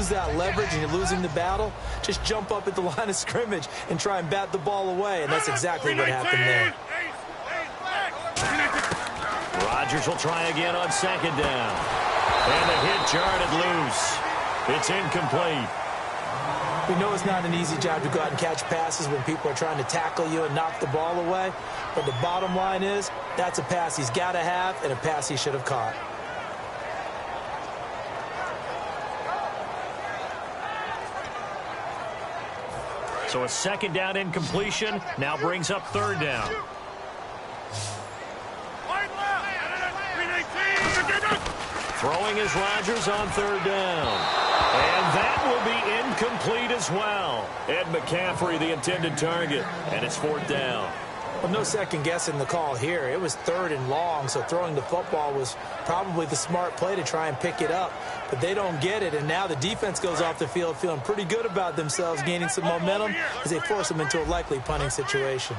lose that leverage and you're losing the battle, just jump up at the line of scrimmage and try and bat the ball away, and that's exactly what happened there. Rodgers will try again on second down. And the hit jarred it loose. It's incomplete. We know it's not an easy job to go out and catch passes when people are trying to tackle you and knock the ball away, but the bottom line is that's a pass he's got to have and a pass he should have caught. So a second down incompletion now brings up third down. Throwing is Rodgers on third down. And that will be incomplete as well. Ed McCaffrey, the intended target, and it's fourth down. Well, no second guessing the call here. It was third and long, so throwing the football was probably the smart play to try and pick it up. But they don't get it, and now the defense goes off the field feeling pretty good about themselves, gaining some momentum as they force them into a likely punting situation.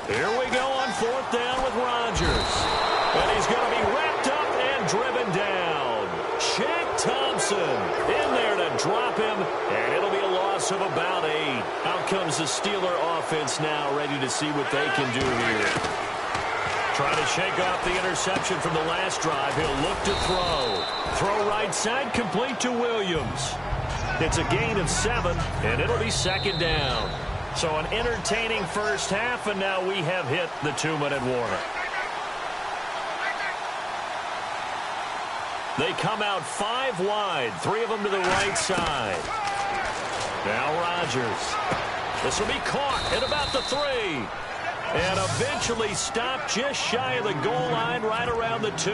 Here we go on fourth down with Rodgers. And he's going to be wrapped up and driven down. Shaq Thompson in there to drop him, and it'll be a loss of about 8. Out comes the Steeler offense now, ready to see what they can do here. Trying to shake off the interception from the last drive. He'll look to throw. Throw right side, complete to Williams. It's a gain of 7, and it'll be second down. So an entertaining first half, and now we have hit the 2-minute warning. They come out 5 wide, 3 of them to the right side. Now Rodgers. This will be caught at about the 3. And eventually stopped just shy of the goal line right around the 2.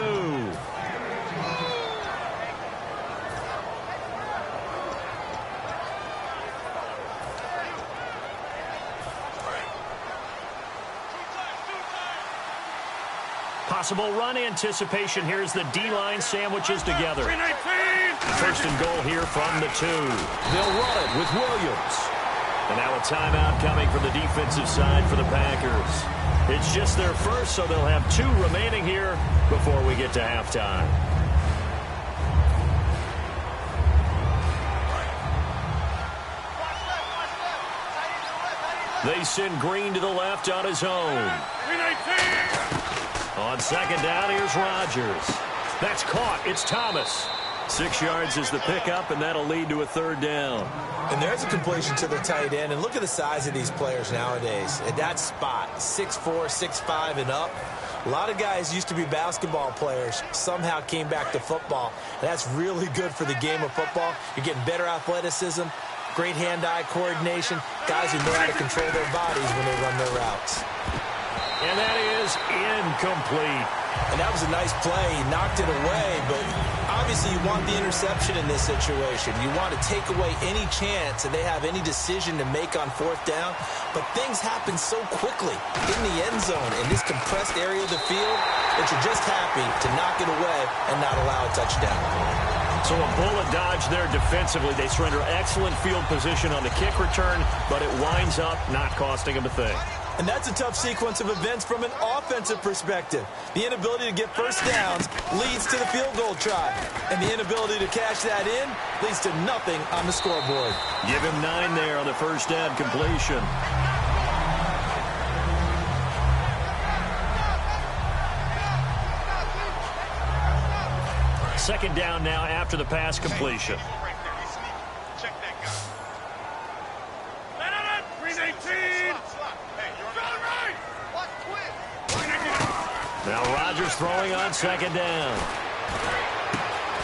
Possible run anticipation. Here's the D-line sandwiches together. First and goal here from the 2. They'll run it with Williams. And now a timeout coming from the defensive side for the Packers. It's just their first, so they'll have 2 remaining here before we get to halftime. They send Green to the left on his own. On second down, here's Rodgers. That's caught. It's Thomas. 6 yards is the pickup, and that'll lead to a third down. And there's a completion to the tight end. And look at the size of these players nowadays. At that spot, 6'4", 6'5", and up. A lot of guys used to be basketball players, somehow came back to football. And that's really good for the game of football. You're getting better athleticism, great hand-eye coordination, guys who know how to control their bodies when they run their routes. And that is incomplete. And that was a nice play. He knocked it away, but obviously you want the interception in this situation. You want to take away any chance that they have any decision to make on fourth down. But things happen so quickly in the end zone in this compressed area of the field that you're just happy to knock it away and not allow a touchdown. So a bullet dodge there defensively. They surrender excellent field position on the kick return, but it winds up not costing them a thing. And that's a tough sequence of events from an offensive perspective. The inability to get first downs leads to the field goal try. And the inability to cash that in leads to nothing on the scoreboard. Give him 9 there on the first down completion. Second down now after the pass completion. Now Rodgers throwing on second down.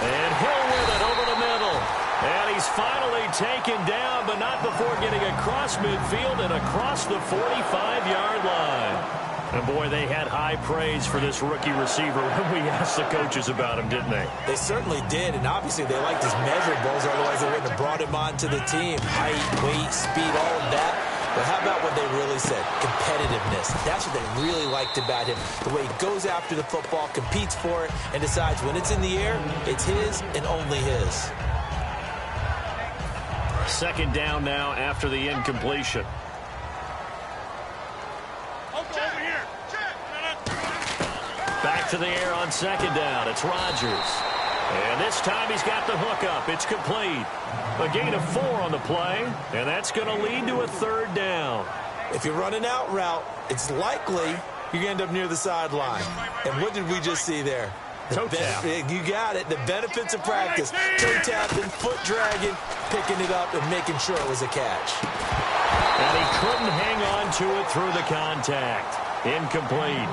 And Hill with it over the middle. And he's finally taken down, but not before getting across midfield and across the 45-yard line. And, boy, they had high praise for this rookie receiver when we asked the coaches about him, didn't they? They certainly did, and obviously they liked his measurables, otherwise they wouldn't have brought him onto the team. Height, weight, speed, all of that. But how about what they really said? Competitiveness. That's what they really liked about him. The way he goes after the football, competes for it, and decides when it's in the air, it's his and only his. Second down now after the incompletion. Back to the air on second down. It's Rodgers. And this time he's got the hook up. It's complete. A gain of 4 on the play, and that's going to lead to a 3rd down. If you're running out route, it's likely you're going to end up near the sideline. And what did we just see there? Toe tap. You got it. The benefits of practice. Toe tapping, foot dragging, picking it up, and making sure it was a catch. And he couldn't hang on to it through the contact. Incomplete.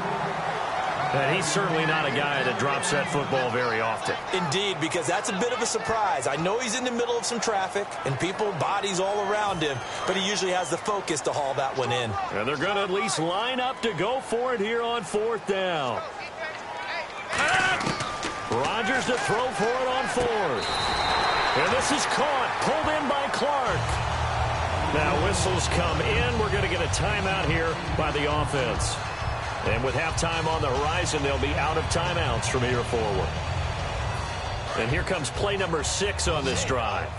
And he's certainly not a guy that drops that football very often. Indeed, because that's a bit of a surprise. I know he's in the middle of some traffic and people, bodies all around him, but he usually has the focus to haul that one in. And they're going to at least line up to go for it here on 4th down. Rodgers to throw for it on 4th. And this is caught, pulled in by Clark. Now whistles come in. We're going to get a timeout here by the offense. And with halftime on the horizon, they'll be out of timeouts from here forward. And here comes play number 6 on this drive.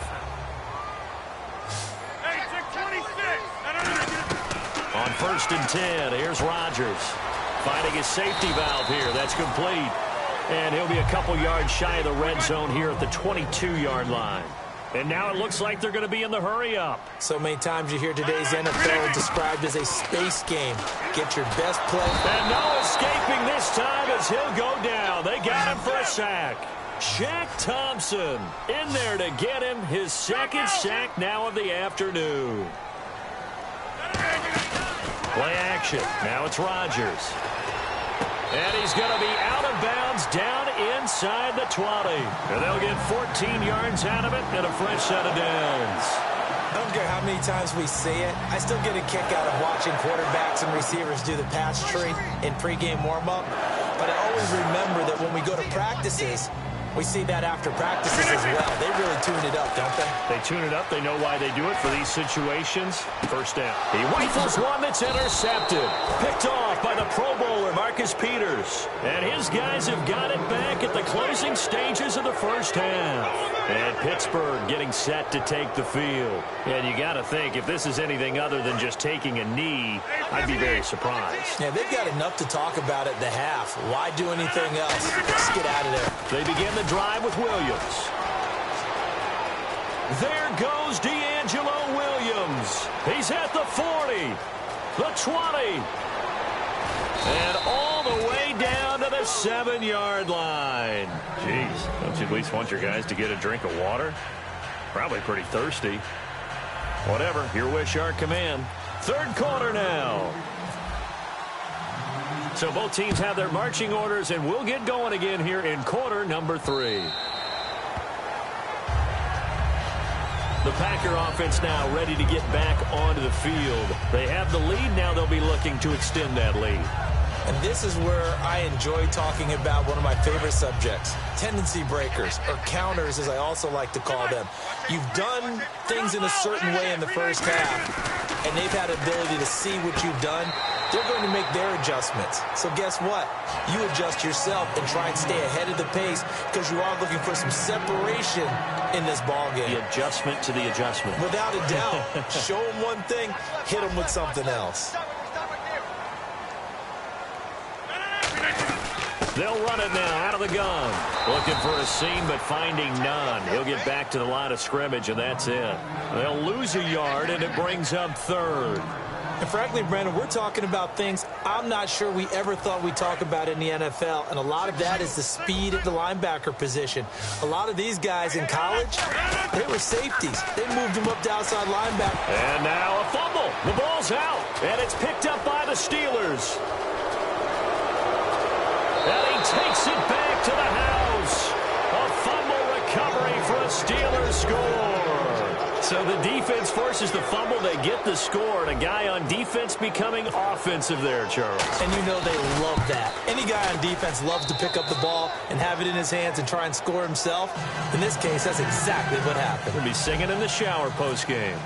On 1st and 10, here's Rodgers. Finding his safety valve here. That's complete. And he'll be a couple yards shy of the red zone here at the 22-yard line. And now it looks like they're going to be in the hurry-up. So many times you hear today's NFL described as a space game. Get your best play. And no escaping this time as he'll go down. They got him for a sack. Shaq Thompson in there to get him his 2nd sack now of the afternoon. Play action. Now it's Rodgers. And he's going to be out of bounds down inside the 20. And they'll get 14 yards out of it and a fresh set of downs. I don't care how many times we say it. I still get a kick out of watching quarterbacks and receivers do the pass tree in pregame warm-up. But I always remember that when we go to practices, we see that after practices as well. They really tune it up, don't they? They tune it up. They know why they do it for these situations. 1st down. He rifles one that's intercepted. Picked off by the Pro Bowler, Marcus Peters. And his guys have got it back at the closing stages of the 1st half. And Pittsburgh getting set to take the field. And you got to think, if this is anything other than just taking a knee, I'd be very surprised. Yeah, they've got enough to talk about at the half. Why do anything else? Let's get out of there. They begin the drive with Williams. There goes D'Angelo Williams. He's at the 40, the 20, and all the way down to the 7-yard line. Jeez, don't you at least want your guys to get a drink of water? Probably pretty thirsty. Whatever, your wish, our command. 3rd quarter now. So both teams have their marching orders, and we'll get going again here in quarter number 3. The Packer offense now ready to get back onto the field. They have the lead. Now they'll be looking to extend that lead. And this is where I enjoy talking about one of my favorite subjects, tendency breakers, or counters as I also like to call them. You've done things in a certain way in the 1st half, and they've had ability to see what you've done. They're going to make their adjustments. So guess what? You adjust yourself and try and stay ahead of the pace because you are looking for some separation in this ball game. The adjustment to the adjustment. Without a doubt. Show them one thing, hit them with something else. They'll run it now out of the gun. Looking for a seam, but finding none. He'll get back to the line of scrimmage, and that's it. They'll lose a yard, and it brings up 3rd. And frankly, Brandon, we're talking about things I'm not sure we ever thought we'd talk about in the NFL, and a lot of that is the speed at the linebacker position. A lot of these guys in college, they were safeties. They moved them up to outside linebacker. And now a fumble. The ball's out, and it's picked up by the Steelers. And he takes it back to the house. A fumble recovery for a Steelers score. So the defense forces the fumble. They get the score. And a guy on defense becoming offensive there, Charles. And you know they love that. Any guy on defense loves to pick up the ball and have it in his hands and try and score himself. In this case, that's exactly what happened. We'll be singing in the shower postgame.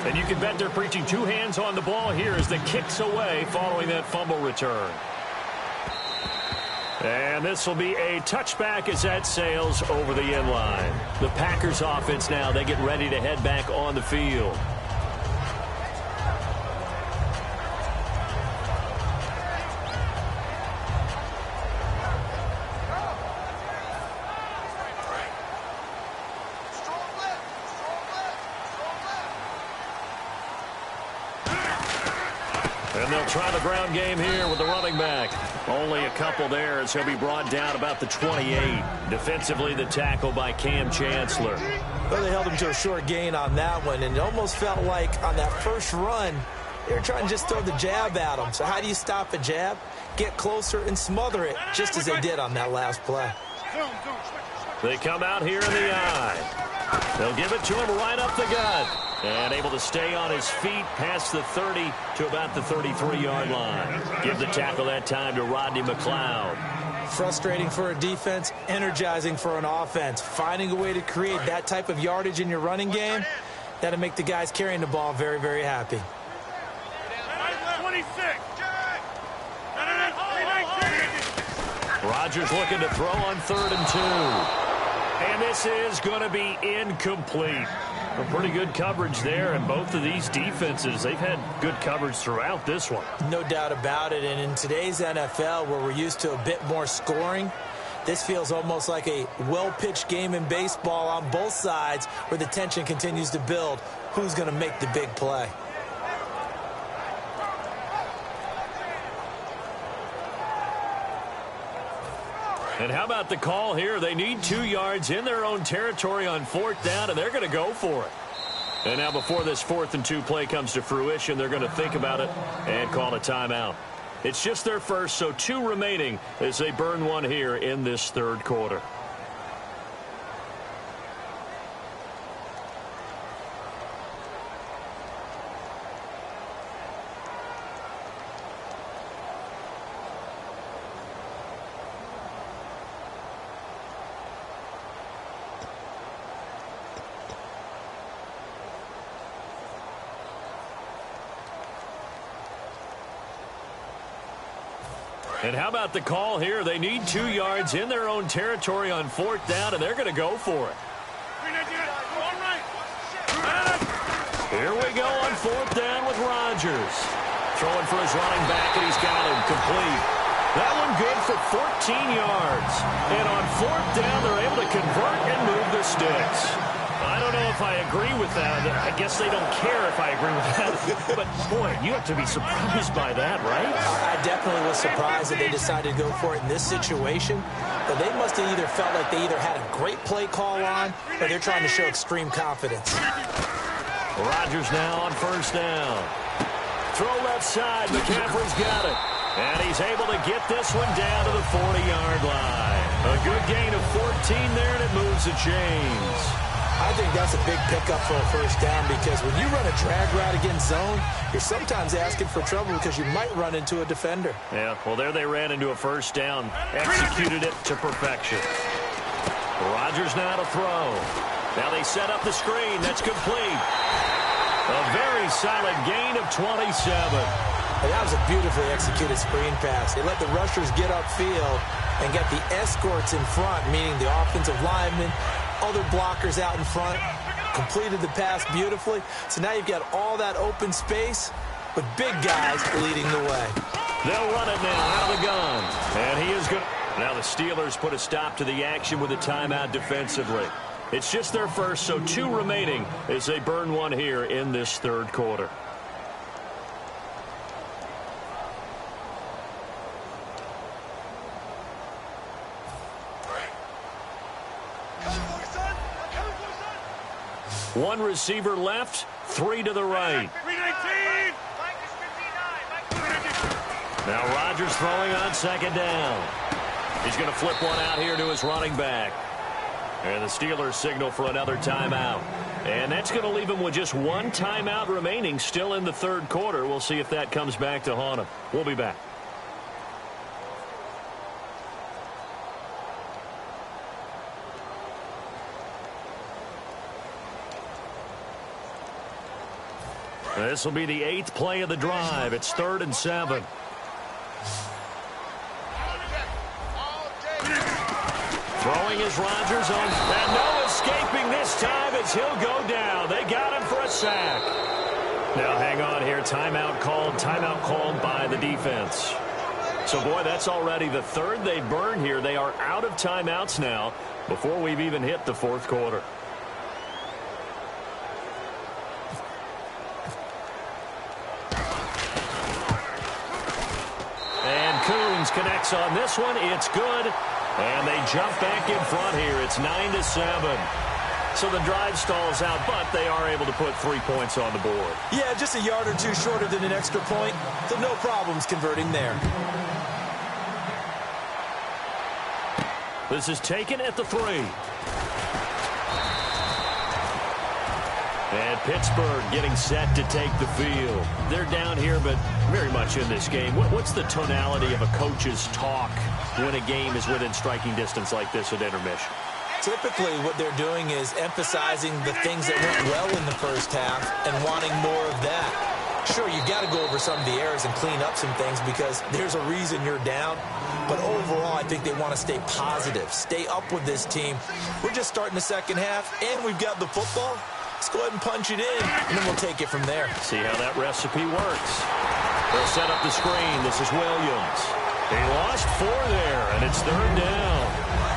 And you can bet they're preaching 2 hands on the ball here as the kick's away following that fumble return. And this will be a touchback as that sails over the end line. The Packers offense now, they get ready to head back on the field. And they'll try the ground game here with the running back. Only a couple there as he'll be brought down about the 28. Defensively, the tackle by Cam Chancellor. Well, they held him to a short gain on that one, and it almost felt like on that first run, they were trying to just throw the jab at him. So how do you stop a jab? Get closer and smother it, just as they did on that last play. They come out here in the eye. They'll give it to him right up the gut. And able to stay on his feet past the 30 to about the 33-yard line. Give the tackle that time to Rodney McLeod. Frustrating for a defense, energizing for an offense. Finding a way to create that type of yardage in your running game, that'll make the guys carrying the ball very, very happy. 26. Rodgers looking to throw on 3rd and 2. And this is going to be incomplete. A pretty good coverage there, and both of these defenses, they've had good coverage throughout this one. No doubt about it, and in today's NFL, where we're used to a bit more scoring, this feels almost like a well-pitched game in baseball on both sides, where the tension continues to build. Who's going to make the big play? And how about the call here? They need 2 yards in their own territory on 4th down, and they're going to go for it. And now before this 4th and 2 play comes to fruition, they're going to think about it and call a timeout. It's just their first, so 2 remaining as they burn one here in this 3rd quarter. And how about the call here? They need 2 yards in their own territory on 4th down, and they're going to go for it. Here we go on 4th down with Rodgers. Throwing for his running back, and he's got him complete. That one good for 14 yards. And on 4th down, they're able to convert and move the sticks. I don't know if I agree with that. I guess they don't care if I agree with that. But, boy, you have to be surprised by that, right? I definitely was surprised that they decided to go for it in this situation. But they must have either felt like they either had a great play call on or they're trying to show extreme confidence. Rodgers now on 1st down. Throw left side. McCaffrey's got it. And he's able to get this one down to the 40-yard line. A good gain of 14 there, and it moves the chains. I think that's a big pickup for a 1st down because when you run a drag route against zone, you're sometimes asking for trouble because you might run into a defender. Yeah, well, there they ran into a 1st down, executed it to perfection. Rodgers now to throw. Now they set up the screen. That's complete. A very solid gain of 27. And that was a beautifully executed screen pass. They let the rushers get upfield and get the escorts in front, meaning the offensive linemen, other blockers out in front, completed the pass beautifully. So now you've got all that open space with big guys leading the way. They'll run it now out of the gun. And he is good. Now the Steelers put a stop to the action with a timeout defensively. It's just their first, so 2 remaining as they burn one here in this 3rd quarter. One receiver left, 3 to the right. Now Rodgers throwing on 2nd down. He's going to flip one out here to his running back. And the Steelers signal for another timeout. And that's going to leave him with just 1 timeout remaining still in the 3rd quarter. We'll see if that comes back to haunt him. We'll be back. This will be the 8th play of the drive. It's 3rd and 7. Throwing is Rodgers on. And no escaping this time as he'll go down. They got him for a sack. Now hang on here. Timeout called by the defense. So, boy, that's already the 3rd they've burned here. They are out of timeouts now before we've even hit the 4th quarter. Hopkins connects on this one. It's good. And they jump back in front here. It's 9-7. So the drive stalls out, but they are able to put 3 points on the board. Yeah, just a yard or two shorter than an extra point. So no problems converting there. This is taken at the 3. And Pittsburgh getting set to take the field. They're down here, but very much in this game. What's the tonality of a coach's talk when a game is within striking distance like this at intermission? Typically, what they're doing is emphasizing the things that went well in the first half and wanting more of that. Sure, you've got to go over some of the errors and clean up some things because there's a reason you're down. But overall, I think they want to stay positive, stay up with this team. We're just starting the second half, and we've got the football. Let's go ahead and punch it in, and then we'll take it from there. See how that recipe works. They'll set up the screen. This is Williams. They lost 4 there, and it's 3rd down.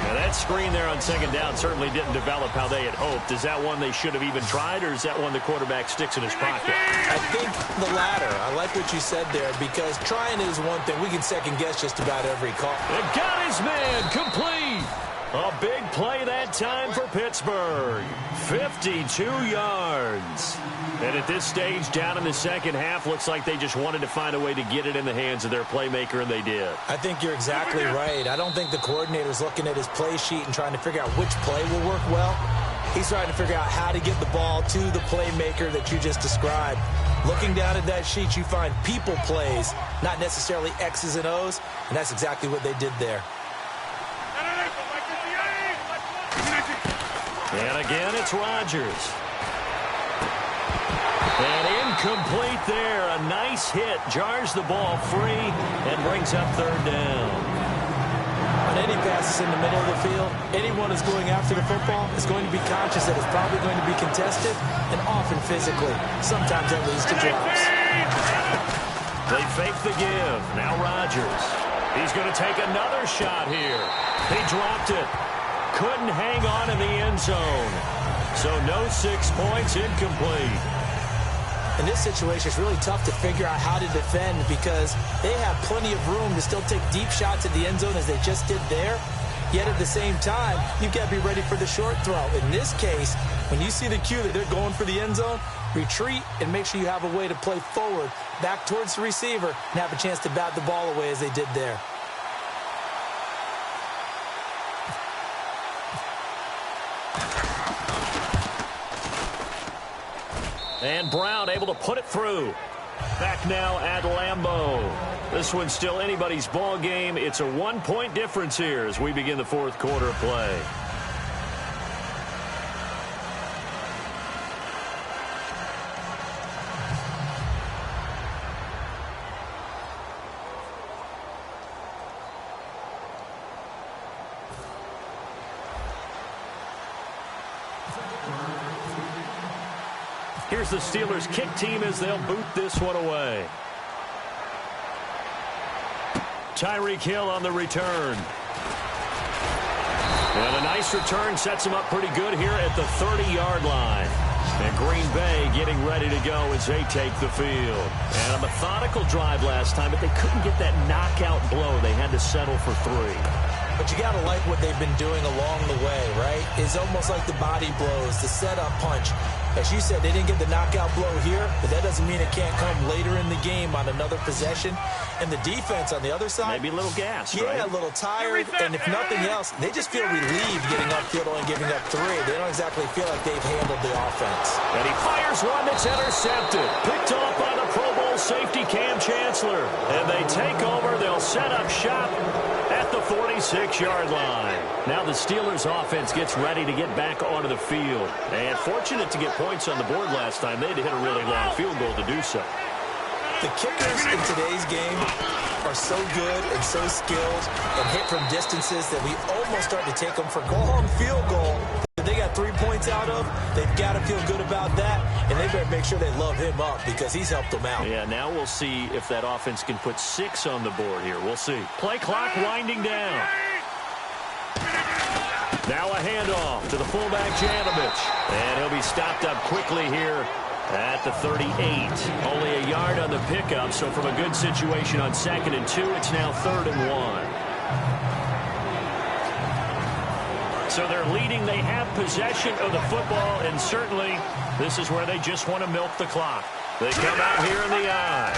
Now, that screen there on 2nd down certainly didn't develop how they had hoped. Is that one they should have even tried, or is that one the quarterback sticks in his pocket? I think the latter. I like what you said there, because trying is one thing. We can second-guess just about every call. They got his man complete. A big play that time for Pittsburgh. 52 yards. And at this stage, down in the second half, looks like they just wanted to find a way to get it in the hands of their playmaker, and they did. I think you're exactly right. I don't think the coordinator's looking at his play sheet and trying to figure out which play will work well. He's trying to figure out how to get the ball to the playmaker that you just described. Looking down at that sheet, you find people plays, not necessarily X's and O's, and that's exactly what they did there. And again, it's Rodgers. And incomplete there. A nice hit. Jars the ball free and brings up 3rd down. On any passes in the middle of the field, anyone who's going after the football is going to be conscious that it's probably going to be contested and often physically. Sometimes that leads to drops. They fake the give. Now Rodgers. He's going to take another shot here. He dropped it. Couldn't hang on in the end zone. So no 6 points, incomplete. In this situation, it's really tough to figure out how to defend because they have plenty of room to still take deep shots at the end zone as they just did there. Yet at the same time, you've got to be ready for the short throw. In this case, when you see the cue that they're going for the end zone, retreat and make sure you have a way to play forward, back towards the receiver, and have a chance to bat the ball away as they did there. And Brown able to put it through. Back now at Lambeau. This one's still anybody's ball game. It's a 1-point difference here as we begin the 4th quarter of play. Here's the Steelers' kick team as they'll boot this one away. Tyreek Hill on the return. And a nice return sets him up pretty good here at the 30-yard line. And Green Bay getting ready to go as they take the field. And a methodical drive last time, but they couldn't get that knockout blow. They had to settle for 3. But you got to like what they've been doing along the way, right? It's almost like the body blows, the setup punch. As you said, they didn't get the knockout blow here, but that doesn't mean it can't come later in the game on another possession. And the defense on the other side, maybe a little gassed, yeah, right? a little tired. And if nothing else, they just feel relieved getting upfield and giving up 3. They don't exactly feel like they've handled the offense. And he fires one that's intercepted. Picked off by the Pro Bowl safety Cam Chancellor. And they take over. They'll set up shop at the 46-yard line. Now the Steelers offense gets ready to get back onto the field. And fortunate to get points on the board last time. They had to hit a really long field goal to do so. The kickers in today's game are so good and so skilled and hit from distances that we almost start to take them for long field goal that they got 3 points out of. They've got to feel good about that, and they better make sure they love him up because he's helped them out. Yeah, now we'll see if that offense can put 6 on the board here. We'll see. Play clock winding down. Now a handoff to the fullback, Janovich. And he'll be stopped up quickly here At the 38. Only a yard on the pickup, so from a good situation on 2nd and 2, it's now 3rd and 1. So they're leading. They have possession of the football, and certainly this is where they just want to milk the clock. They come out here in the eye.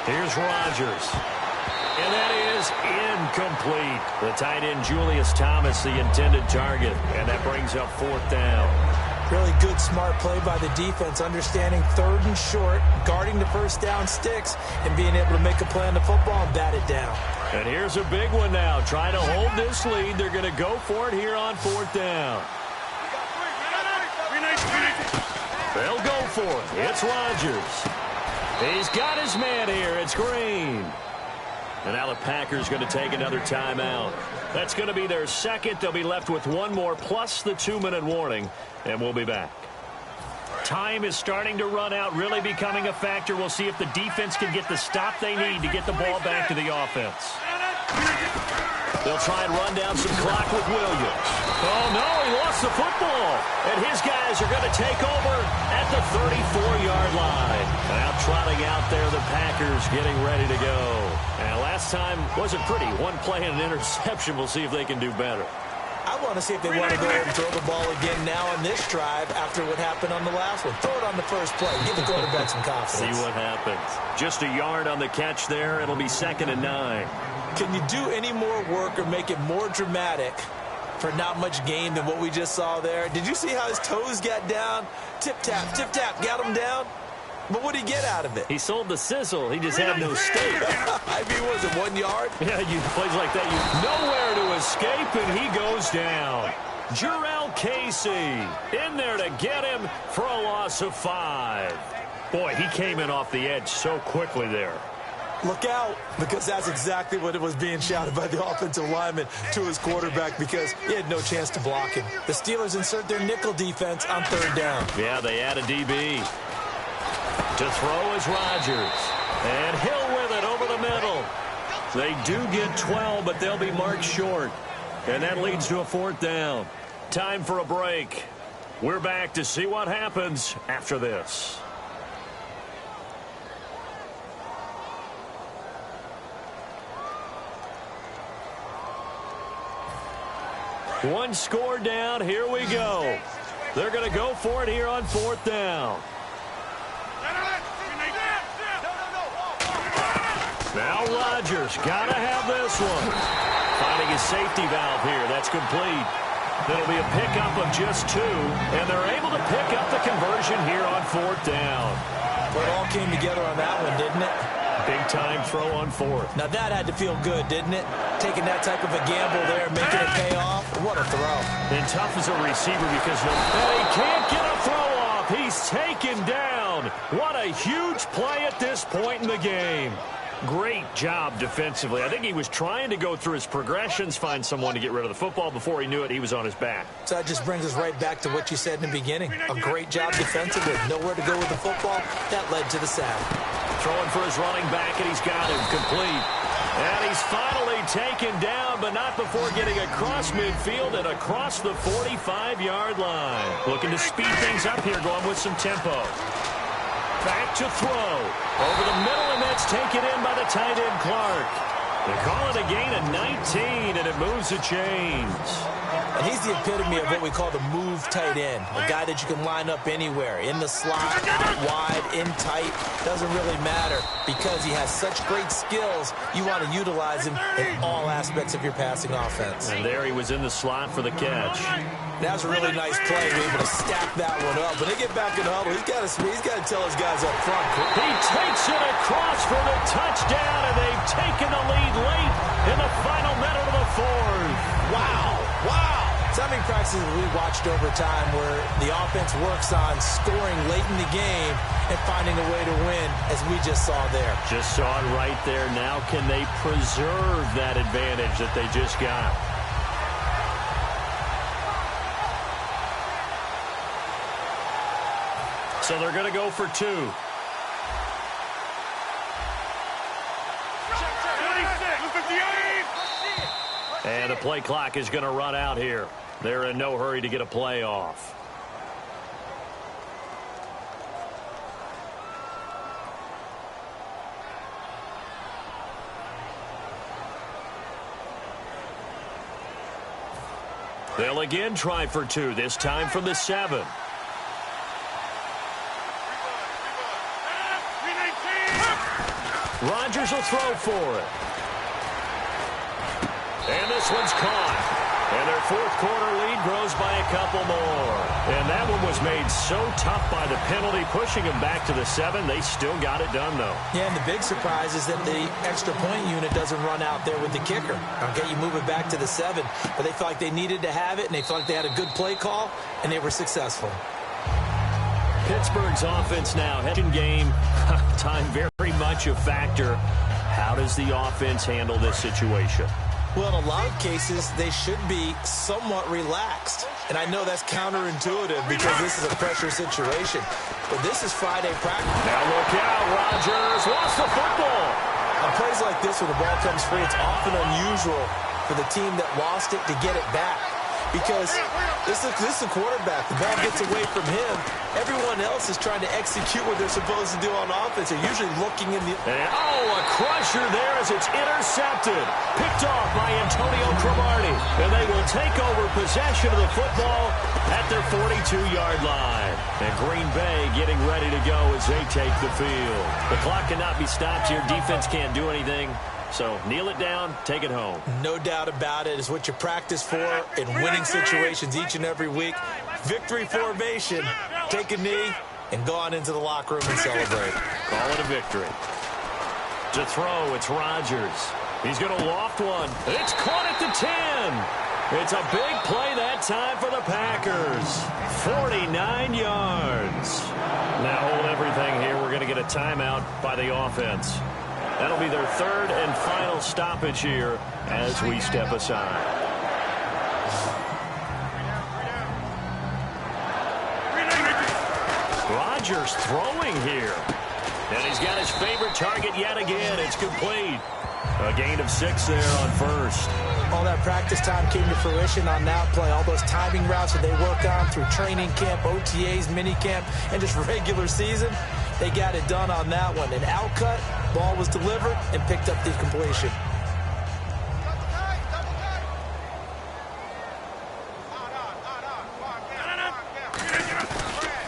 Here's Rodgers. And that is incomplete. The tight end, Julius Thomas, the intended target. And that brings up 4th down. Really good, smart play by the defense, understanding 3rd and short, guarding the first down sticks, and being able to make a play on the football and bat it down. And here's a big one now. Trying to hold this lead. They're going to go for it here on 4th down. They'll go for it. It's Rodgers. He's got his man here. It's Green. And now the Packers going to take another timeout. That's going to be their second. They'll be left with one more plus the 2-minute warning. And we'll be back. Time is starting to run out, really becoming a factor. We'll see if the defense can get the stop they need to get the ball back to the offense. They'll try and run down some clock with Williams. Oh, no, he lost the football. And his guys are going to take over at the 34-yard line. Now trotting out there, the Packers getting ready to go. And last time wasn't pretty. One play and an interception. We'll see if they can do better. I want to see if they want to go ahead and throw the ball again now on this drive after what happened on the last one. Throw it on the first play. Give the quarterback some confidence. See what happens. Just a yard on the catch there. It'll be 2nd and 9. Can you do any more work or make it more dramatic for not much gain than what we just saw there? Did you see how his toes got down? Tip-tap, got him down. But what did he get out of it? He sold the sizzle. He just had no steak. I mean, was it 1 yard? Yeah, you plays like that. You nowhere to escape, and he goes down. Jurrell Casey in there to get him for a loss of 5. Boy, he came in off the edge so quickly there. Look out, because that's exactly what it was being shouted by the offensive lineman to his quarterback because he had no chance to block him. The Steelers insert their nickel defense on 3rd down. Yeah, they add a DB. To throw is Rodgers. And Hill with it over the middle. They do get 12, but they'll be marked short. And that leads to a 4th down. Time for a break. We're back to see what happens after this. One score down. Here we go. They're going to go for it here on 4th down. Now Rodgers got to have this one. Finding his safety valve here. That's complete. That'll be a pickup of just 2. And they're able to pick up the conversion here on 4th down. Well, it all came together on that one, didn't it? Big time throw on 4th. Now that had to feel good, didn't it? Taking that type of a gamble there, making it pay off. What a throw. And tough as a receiver because he can't get a throw off. He's taken down. What a huge play at this point in the game. Great job defensively. I think he was trying to go through his progressions, find someone to get rid of the football. Before he knew it, he was on his back. So that just brings us right back to what you said in the beginning. A great job defensively. Nowhere to go with the football. That led to the sack. Throwing for his running back, and he's got him complete. And he's finally taken down, but not before getting across midfield and across the 45-yard line. Looking to speed things up here, going with some tempo. Back to throw. Over the middle, and that's taken in by the tight end, Clark. They call it a gain of 19, and it moves the chains. And he's the epitome of what we call the move tight end. A guy that you can line up anywhere. In the slot, out wide, in tight. Doesn't really matter. Because he has such great skills, you want to utilize him in all aspects of your passing offense. And there he was in the slot for the catch. That's a really nice play. We're able to stack that one up. When they get back in the huddle, he's got to tell his guys up front. He takes it across for the touchdown, and they've taken the lead late in the final minute of the 4th. Wow. So how many practices have we watched over time where the offense works on scoring late in the game and finding a way to win, as we just saw there? Just saw it right there. Now can they preserve that advantage that they just got? So they're going to go for 2. And the play clock is going to run out here. They're in no hurry to get a play off. They'll again try for 2, this time from the 7. Rodgers will throw for it. And this one's caught. And their fourth quarter lead grows by a couple more. And that one was made so tough by the penalty, pushing them back to the 7. They still got it done, though. Yeah, and the big surprise is that the extra point unit doesn't run out there with the kicker. Okay, you move it back to the 7, but they felt like they needed to have it, and they felt like they had a good play call, and they were successful. Pittsburgh's offense now, head game, time very much a factor. How does the offense handle this situation? Well, in a lot of cases, they should be somewhat relaxed. And I know that's counterintuitive because this is a pressure situation. But this is Friday practice. Now look out, Rodgers lost the football. On plays like this where the ball comes free, it's often unusual for the team that lost it to get it back. Because this is a quarterback. The ball gets away from him. Everyone else is trying to execute what they're supposed to do on offense. They're usually looking in the... And, a crusher there as it's intercepted. Picked off by Antonio Cromartie. And they will take over possession of the football at their 42-yard line. And Green Bay getting ready to go as they take the field. The clock cannot be stopped here. Defense can't do anything. So kneel it down, take it home. No doubt about it. It's what you practice for in winning situations each and every week. Victory formation. Take a knee and go on into the locker room and celebrate. Call it a victory. To throw, it's Rodgers. He's going to loft one. It's caught at the 10. It's a big play that time for the Packers. 49 yards. Now hold everything here. We're going to get a timeout by the offense. That'll be their third and final stoppage here as we step aside. Rodgers throwing here. And he's got his favorite target yet again. It's complete. A gain of 6 there on first. All that practice time came to fruition on that play. All those timing routes that they work on through training camp, OTAs, mini camp, and just regular season, they got it done on that one. An outcut, ball was delivered, and picked up the completion.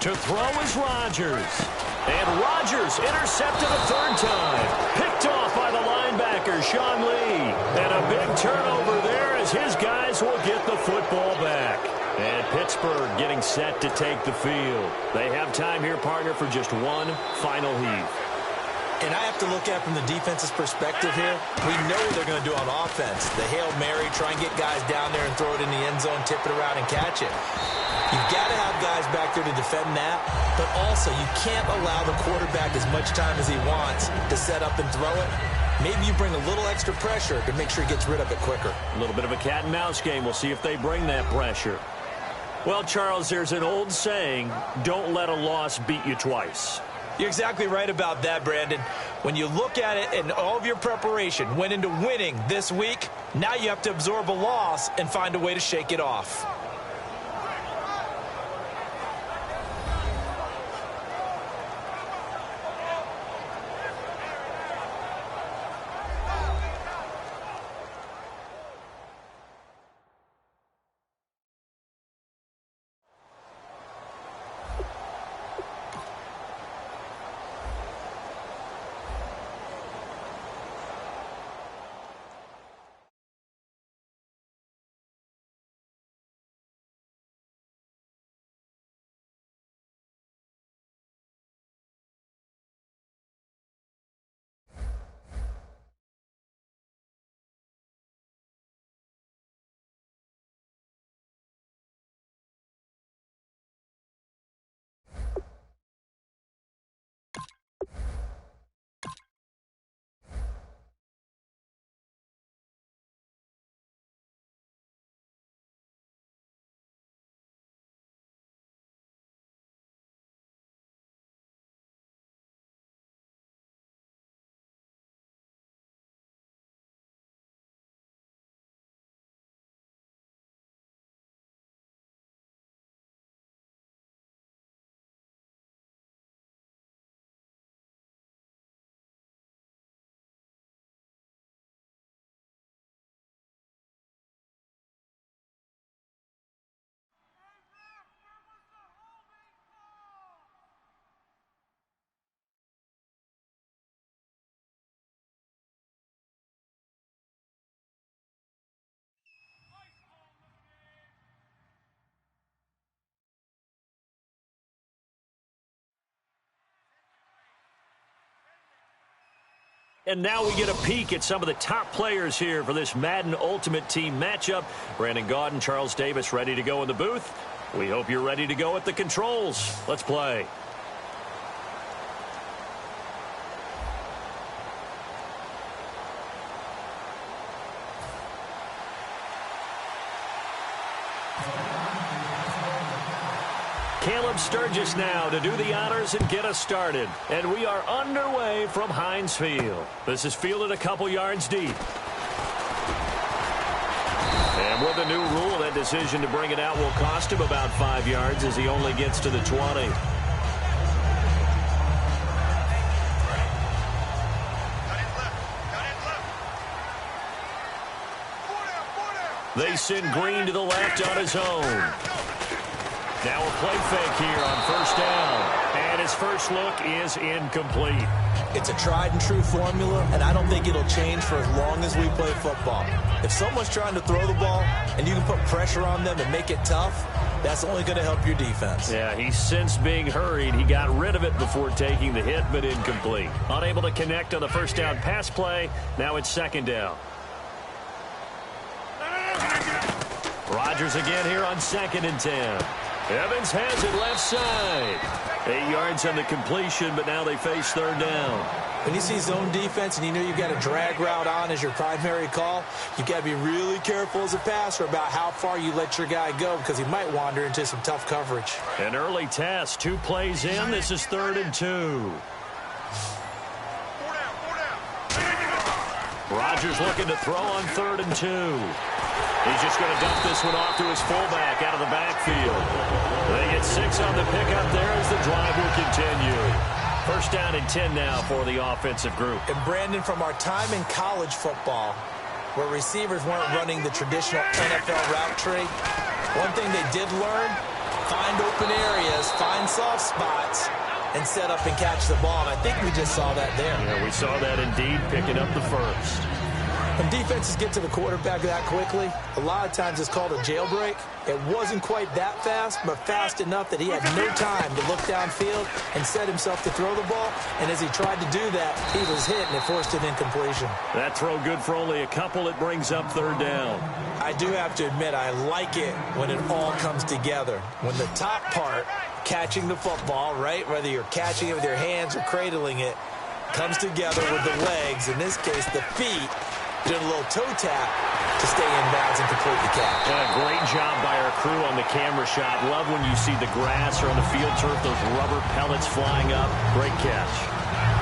To throw is Rodgers. And Rodgers intercepted a third time. Picked off by the linebacker, Sean Lee. And a big turnover there as his guys will get the football back. And Pittsburgh getting set to take the field. They have time here, partner, for just one final heave. And I have to look at it from the defense's perspective here. We know what they're going to do on offense. The Hail Mary, try and get guys down there and throw it in the end zone, tip it around and catch it. You've got to have guys back there to defend that, but also you can't allow the quarterback as much time as he wants to set up and throw it. Maybe you bring a little extra pressure to make sure he gets rid of it quicker. A little bit of a cat and mouse game. We'll see if they bring that pressure. Well, Charles, there's an old saying, don't let a loss beat you twice. You're exactly right about that, Brandon. When you look at it and all of your preparation went into winning this week, now you have to absorb a loss and find a way to shake it off. And now we get a peek at some of the top players here for this Madden Ultimate Team matchup. Brandon Gaudin, Charles Davis ready to go in the booth. We hope you're ready to go at the controls. Let's play. Caleb Sturgis now to do the honors and get us started. And we are underway from Heinz Field. This is fielded a couple yards deep. And with the new rule, that decision to bring it out will cost him about 5 yards as he only gets to the 20. They send Green to the left on his own. Now a play fake here on first down. And his first look is incomplete. It's a tried and true formula, and I don't think it'll change for as long as we play football. If someone's trying to throw the ball and you can put pressure on them and make it tough, that's only going to help your defense. Yeah, he sensed being hurried. He got rid of it before taking the hit, but incomplete. Unable to connect on the first down pass play. Now it's second down. Rodgers again here on 2nd and 10. Evans has it left side. 8 yards on the completion, but now they face third down. When you see zone defense and you know you've got a drag route on as your primary call, you've got to be really careful as a passer about how far you let your guy go because he might wander into some tough coverage. An early test, 2 plays in. This is 3rd and 2. Rodgers looking to throw on 3rd and 2. He's just going to dump this one off to his fullback out of the backfield. They get 6 on the pickup there as the drive will continue. First down and 10 now for the offensive group. And Brandon, from our time in college football, where receivers weren't running the traditional NFL route tree, one thing they did learn, find open areas, find soft spots, and set up and catch the ball. And I think we just saw that there. Yeah, we saw that indeed, picking up the first. When defenses get to the quarterback that quickly, a lot of times it's called a jailbreak. It wasn't quite that fast, but fast enough that he had no time to look downfield and set himself to throw the ball. And as he tried to do that, he was hit, and it forced an incompletion. That throw good for only a couple. It brings up third down. I do have to admit, I like it when it all comes together. When the top part, catching the football, right, whether you're catching it with your hands or cradling it, comes together with the legs, in this case the feet, doing a little toe tap to stay in bounds and complete the catch. Yeah, great job by our crew on the camera shot. Love when you see the grass or on the field turf, those rubber pellets flying up. Great catch.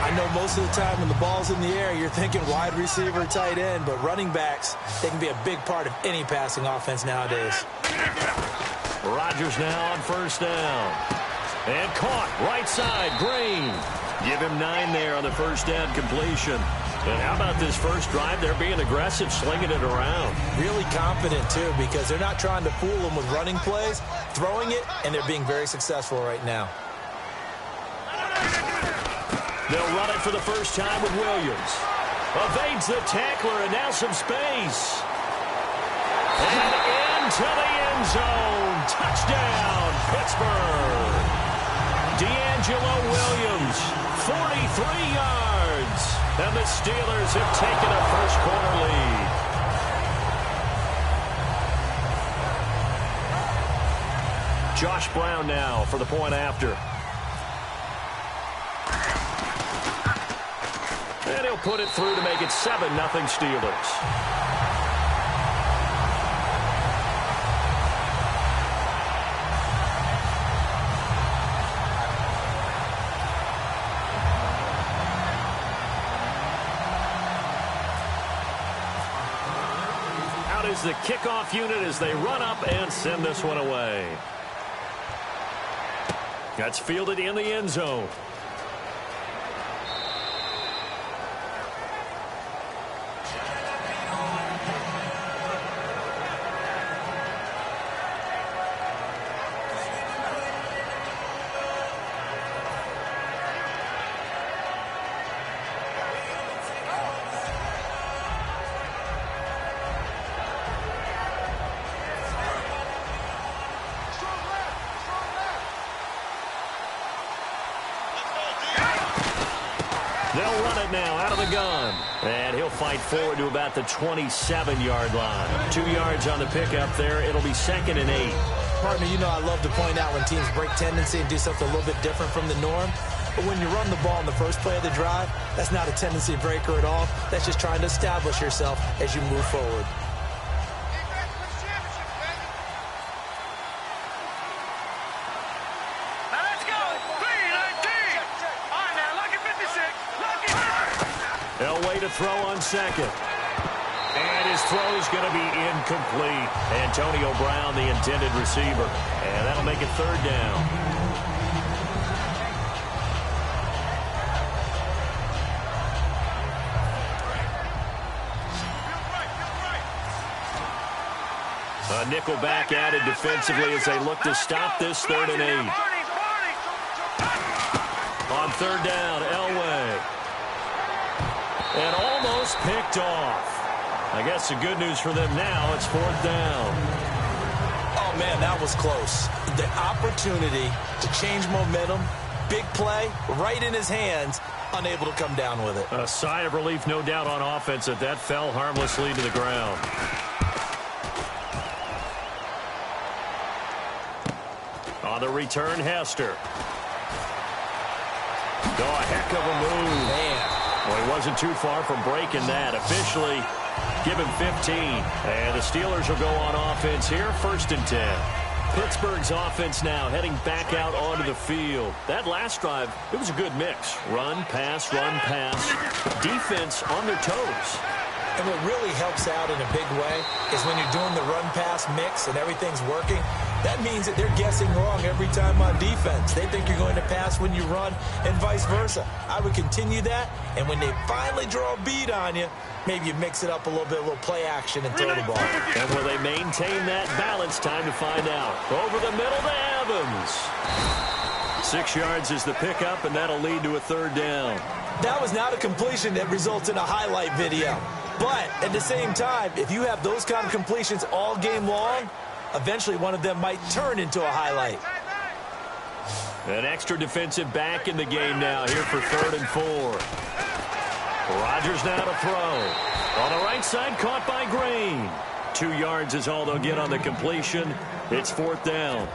I know most of the time when the ball's in the air, you're thinking wide receiver, tight end, but running backs, they can be a big part of any passing offense nowadays. Rodgers now on first down. And caught right side, Green. Give him 9 there on the first down completion. And how about this first drive? They're being aggressive, slinging it around. Really confident, too, because they're not trying to fool them with running plays, throwing it, and they're being very successful right now. They'll run it for the first time with Williams. Evades the tackler, and now some space. And into the end zone. Touchdown, Pittsburgh. D'Angelo Williams, 43 yards. And the Steelers have taken a first-quarter lead. Josh Brown now for the point after. And he'll put it through to make it 7-0 Steelers. Is the kickoff unit as they run up and send this one away. That's fielded in the end zone. They'll run it now out of the gun. And he'll fight forward to about the 27-yard line. 2 yards on the pickup there. It'll be 2nd and 8. Partner, you know I love to point out when teams break tendency and do something a little bit different from the norm. But when you run the ball in the first play of the drive, that's not a tendency breaker at all. That's just trying to establish yourself as you move forward. Elway to throw on 2nd. And his throw is going to be incomplete. Antonio Brown, the intended receiver. And that'll make it 3rd down. A nickel back added defensively as they look to stop this 3rd and 8. On 3rd down, Elway. And almost picked off. I guess the good news for them now, it's 4th down. Oh, man, that was close. The opportunity to change momentum, big play, right in his hands, unable to come down with it. A sigh of relief, no doubt, on offense that fell harmlessly to the ground. On the return, Hester. Oh, a heck of a move. Man. Well, he wasn't too far from breaking that. Officially, give him 15. And the Steelers will go on offense here, 1st and 10. Pittsburgh's offense now heading back out onto the field. That last drive, it was a good mix. Run, pass, defense on their toes. And what really helps out in a big way is when you're doing the run-pass mix and everything's working, that means that they're guessing wrong every time on defense. They think you're going to pass when you run and vice versa. I would continue that, and when they finally draw a bead on you, maybe you mix it up a little bit, a little play action and throw the ball. And will they maintain that balance? Time to find out. Over the middle to Evans. 6 yards is the pickup, and that'll lead to a 3rd down. That was not a completion that results in a highlight video. But at the same time, if you have those kind of completions all game long, eventually one of them might turn into a highlight. An extra defensive back in the game now here for 3rd and 4. Rodgers now to throw. On the right side, caught by Green. 2 yards is all they'll get on the completion. It's 4th down.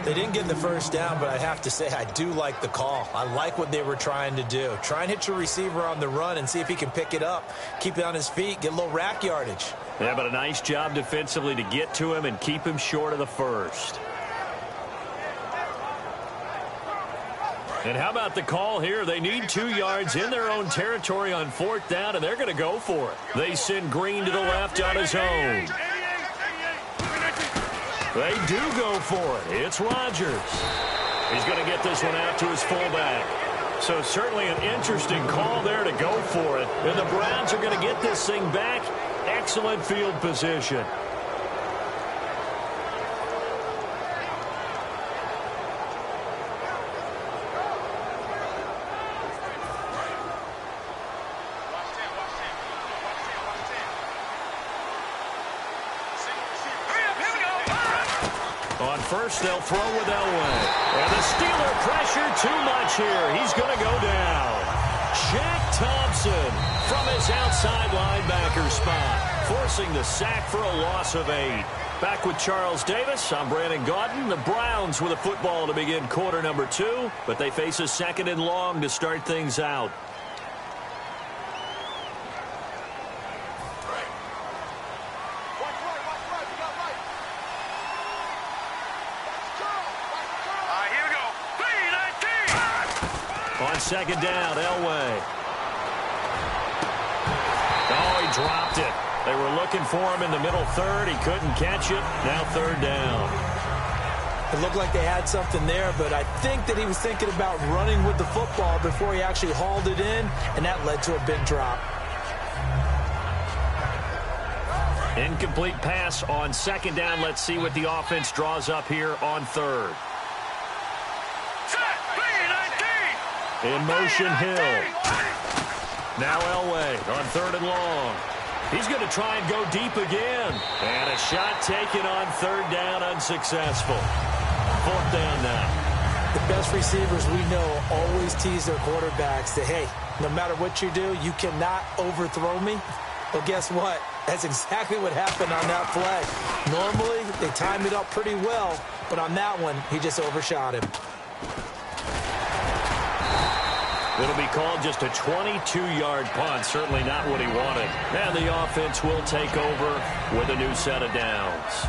They didn't get the 1st down, but I have to say I do like the call. I like what they were trying to do. Try and hit your receiver on the run and see if he can pick it up. Keep it on his feet, get a little rack yardage. Yeah, but a nice job defensively to get to him and keep him short of the 1st. And how about the call here? They need 2 yards in their own territory on 4th down, and they're going to go for it. They send Green to the left on his own. They do go for it. It's Rodgers. He's going to get this one out to his fullback. So certainly an interesting call there to go for it. And the Browns are going to get this thing back. Excellent field position. On first, they'll throw with Elway. And the Steeler pressure too much here. He's going to go down. Shaq Thompson from his outside linebacker spot, forcing the sack for a loss of 8. Back with Charles Davis, I'm Brandon Gaudin. The Browns with a football to begin quarter number 2, but they face a 2nd and long to start things out. On 2nd down, Elway. Oh, he dropped it. They were looking for him in the middle 3rd. He couldn't catch it. Now 3rd down. It looked like they had something there, but I think that he was thinking about running with the football before he actually hauled it in, and that led to a big drop. Incomplete pass on 2nd down. Let's see what the offense draws up here on 3rd. In motion, Hill. Now Elway on 3rd and long. He's going to try and go deep again. And a shot taken on 3rd down, unsuccessful. 4th down now. The best receivers we know always tease their quarterbacks that, hey, no matter what you do, you cannot overthrow me. Well, guess what? That's exactly what happened on that play. Normally, they time it up pretty well, but on that one, he just overshot him. It'll be called just a 22-yard punt. Certainly not what he wanted. And the offense will take over with a new set of downs.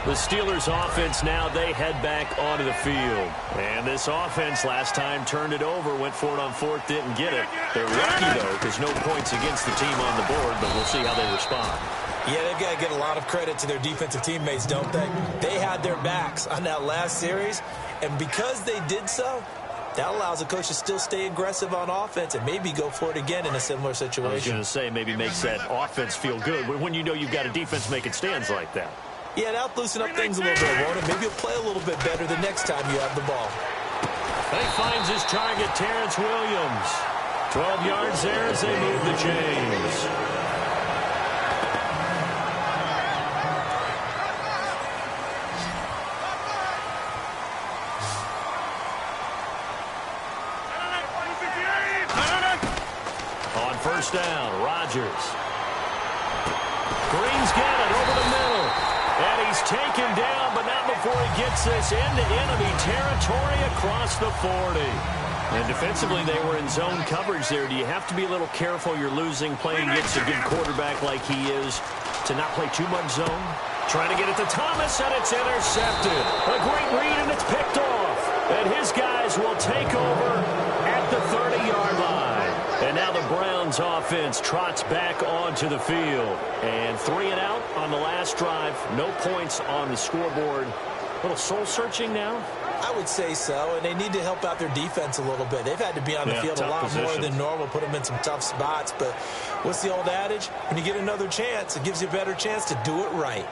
The Steelers' offense now, they head back onto the field. And this offense last time turned it over, went for it on fourth, didn't get it. They're lucky, though, because no points against the team on the board, but we'll see how they respond. Yeah, they've got to get a lot of credit to their defensive teammates, don't they? They had their backs on that last series, and because they did so, that allows the coach to still stay aggressive on offense and maybe go for it again in a similar situation. I was going to say, maybe makes that offense feel good when you know you've got a defense making stands like that. Yeah, that'll loosen up things a little bit, won't it? Maybe he'll play a little bit better the next time you have the ball. He finds his target, Terrence Williams. 12 yards there as they move the chains. On first down, Rodgers. Green's got it over the middle. And he's taken down, but not before he gets this into enemy territory across the 40. And defensively, they were in zone coverage there. Do you have to be a little careful you're losing playing against a good quarterback like he is to not play too much zone? Trying to get it to Thomas, and it's intercepted. A great read, and it's picked off. And his guys will take over at the 30-yard line. And now the Browns offense trots back onto the field. And 3 and out on the last drive. No points on the scoreboard. A little soul-searching now? I would say so, and they need to help out their defense a little bit. They've had to be on the field a lot more than normal, put them in some tough spots. But what's the old adage? When you get another chance, it gives you a better chance to do it right.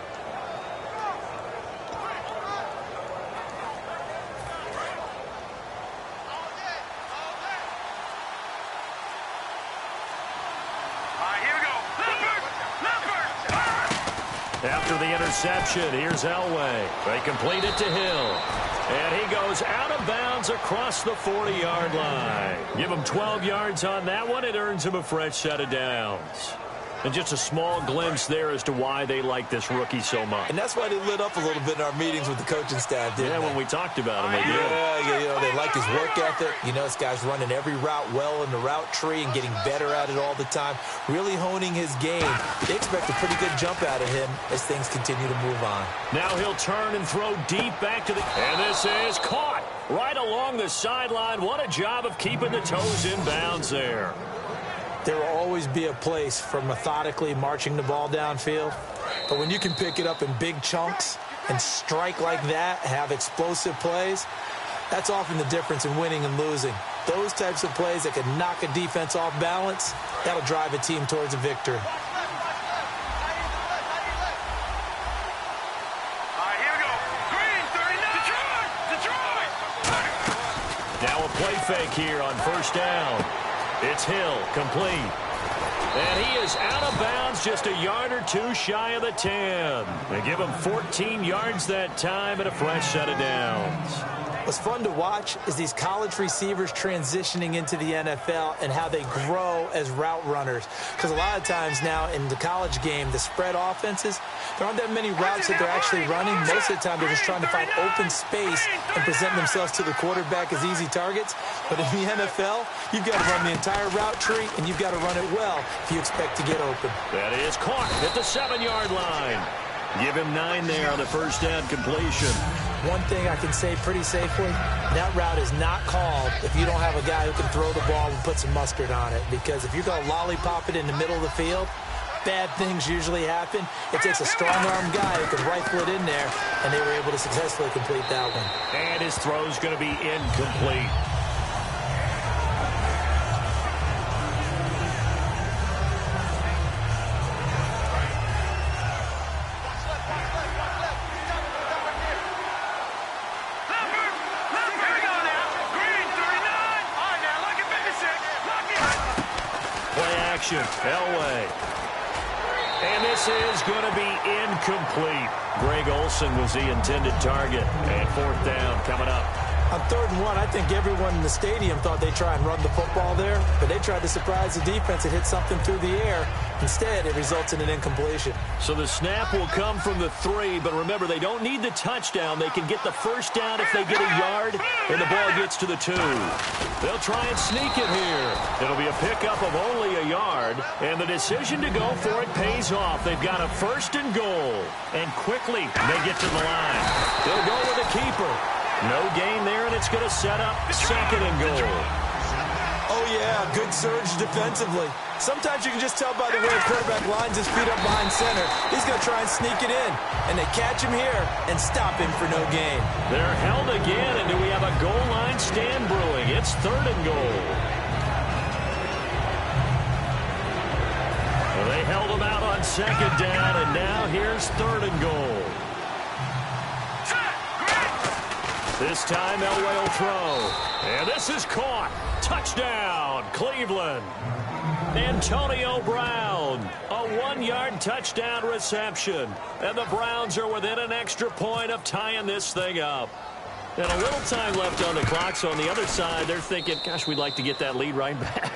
After the interception, here's Elway. They complete it to Hill. And he goes out of bounds across the 40-yard line. Give him 12 yards on that one. It earns him a fresh set of downs. And just a small glimpse there as to why they like this rookie so much. And that's why they lit up a little bit in our meetings with the coaching staff, didn't they? When we talked about him, they did. Yeah, you know, they like his work ethic. You know, this guy's running every route well in the route tree and getting better at it all the time, really honing his game. They expect a pretty good jump out of him as things continue to move on. Now he'll turn and throw deep back to the... And this is caught right along the sideline. What a job of keeping the toes in bounds there. There will always be a place for methodically marching the ball downfield. But when you can pick it up in big chunks and strike like that, have explosive plays, that's often the difference in winning and losing. Those types of plays that can knock a defense off balance, that'll drive a team towards a victory. Now a play fake here on first down. It's Hill, complete. And he is out of bounds, just a yard or two shy of the 10. They give him 14 yards that time and a fresh set of downs. What's fun to watch is these college receivers transitioning into the NFL and how they grow as route runners. Because a lot of times now in the college game, the spread offenses, there aren't that many routes that they're actually running. Most of the time, they're just trying to find open space and present themselves to the quarterback as easy targets. But in the NFL, you've got to run the entire route tree, and you've got to run it well if you expect to get open. That is caught at the 7-yard line. Give him 9 there on the first down completion. One thing I can say pretty safely, that route is not called if you don't have a guy who can throw the ball and put some mustard on it. Because if you're going to lollipop it in the middle of the field, bad things usually happen. It takes a strong-arm guy who can rifle it in there, and they were able to successfully complete that one. And his throw's going to be incomplete. Elway. And this is going to be incomplete. Greg Olsen was the intended target. And fourth down coming up. On 3rd and 1, I think everyone in the stadium thought they'd try and run the football there, but they tried to surprise the defense and hit something through the air. Instead, it results in an incompletion. So the snap will come from the 3, but remember, they don't need the touchdown. They can get the first down if they get a yard, and the ball gets to the 2. They'll try and sneak it here. It'll be a pickup of only a yard, and the decision to go for it pays off. They've got a 1st and goal, and quickly they get to the line. They'll go with a keeper. No gain there, and it's going to set up 2nd and goal. Oh, yeah, good surge defensively. Sometimes you can just tell by the way a quarterback lines his feet up behind center. He's going to try and sneak it in, and they catch him here and stop him for no gain. They're held again, and do we have a goal line stand brewing? It's 3rd and goal. Well, they held him out on 2nd down, and now here's 3rd and goal. This time Elway will throw. And this is caught. Touchdown, Cleveland. Antonio Brown, a 1-yard touchdown reception. And the Browns are within an extra point of tying this thing up. And a little time left on the clock, so on the other side, they're thinking, gosh, we'd like to get that lead right back.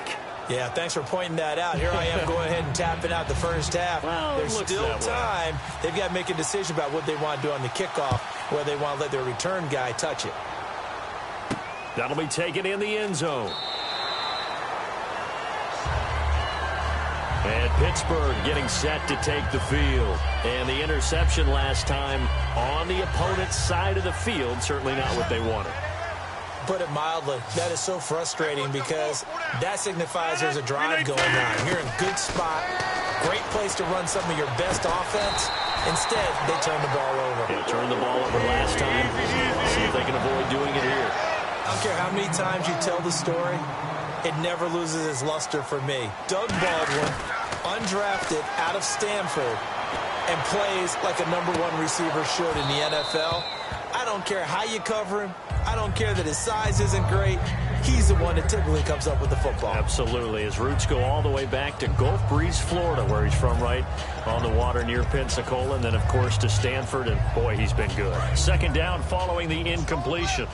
Yeah, thanks for pointing that out. Here I am going ahead and tapping out the first half. Well, there's still time. They've got to make a decision about what they want to do on the kickoff, whether they want to let their return guy touch it. That'll be taken in the end zone. And Pittsburgh getting set to take the field. And the interception last time on the opponent's side of the field, certainly not what they wanted. Put it mildly, that is so frustrating because that signifies there's a drive going on. You're in a good spot, great place to run some of your best offense. Instead, they turn the ball over. They turned the ball over last time. See if they can avoid doing it here. I don't care how many times you tell the story, it never loses its luster for me. Doug Baldwin, undrafted out of Stanford, and plays like a #1 receiver should in the NFL. I don't care how you cover him. I don't care that his size isn't great. He's the one that typically comes up with the football. Absolutely. His roots go all the way back to Gulf Breeze, Florida, where he's from, right on the water near Pensacola. And then, of course, to Stanford. And, boy, he's been good. 2nd down following the incompletion.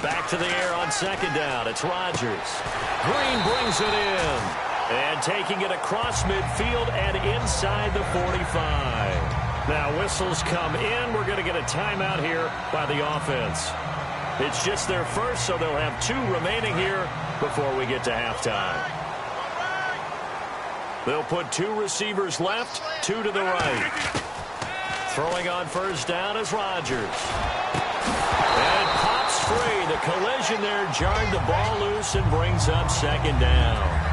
Back to the air on 2nd down. It's Rodgers. Green brings it in. And taking it across midfield and inside the 45. Now whistles come in. We're going to get a timeout here by the offense. It's just their first, so they'll have 2 remaining here before we get to halftime. They'll put 2 receivers left, 2 to the right. Throwing on 1st down is Rodgers. And pops free. The collision there jarred the ball loose and brings up 2nd down.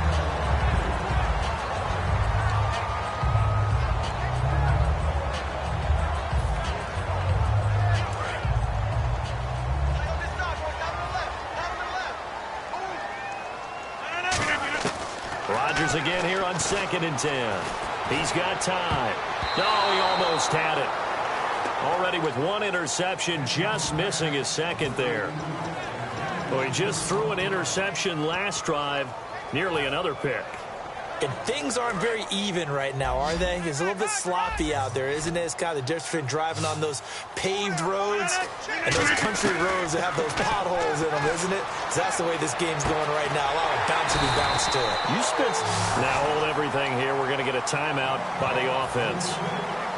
Rodgers again here on 2nd and 10. He's got time. Oh, he almost had it. Already with 1 interception, just missing his 2nd there. Well, he just threw an interception last drive, nearly another pick. And things aren't very even right now, are they? It's a little bit sloppy out there, isn't it? It's kind of the difference between driving on those paved roads and those country roads that have those potholes in them, isn't it? 'Cause that's the way this game's going right now. A lot of bounce to it. You spent... Now hold everything here. We're going to get a timeout by the offense.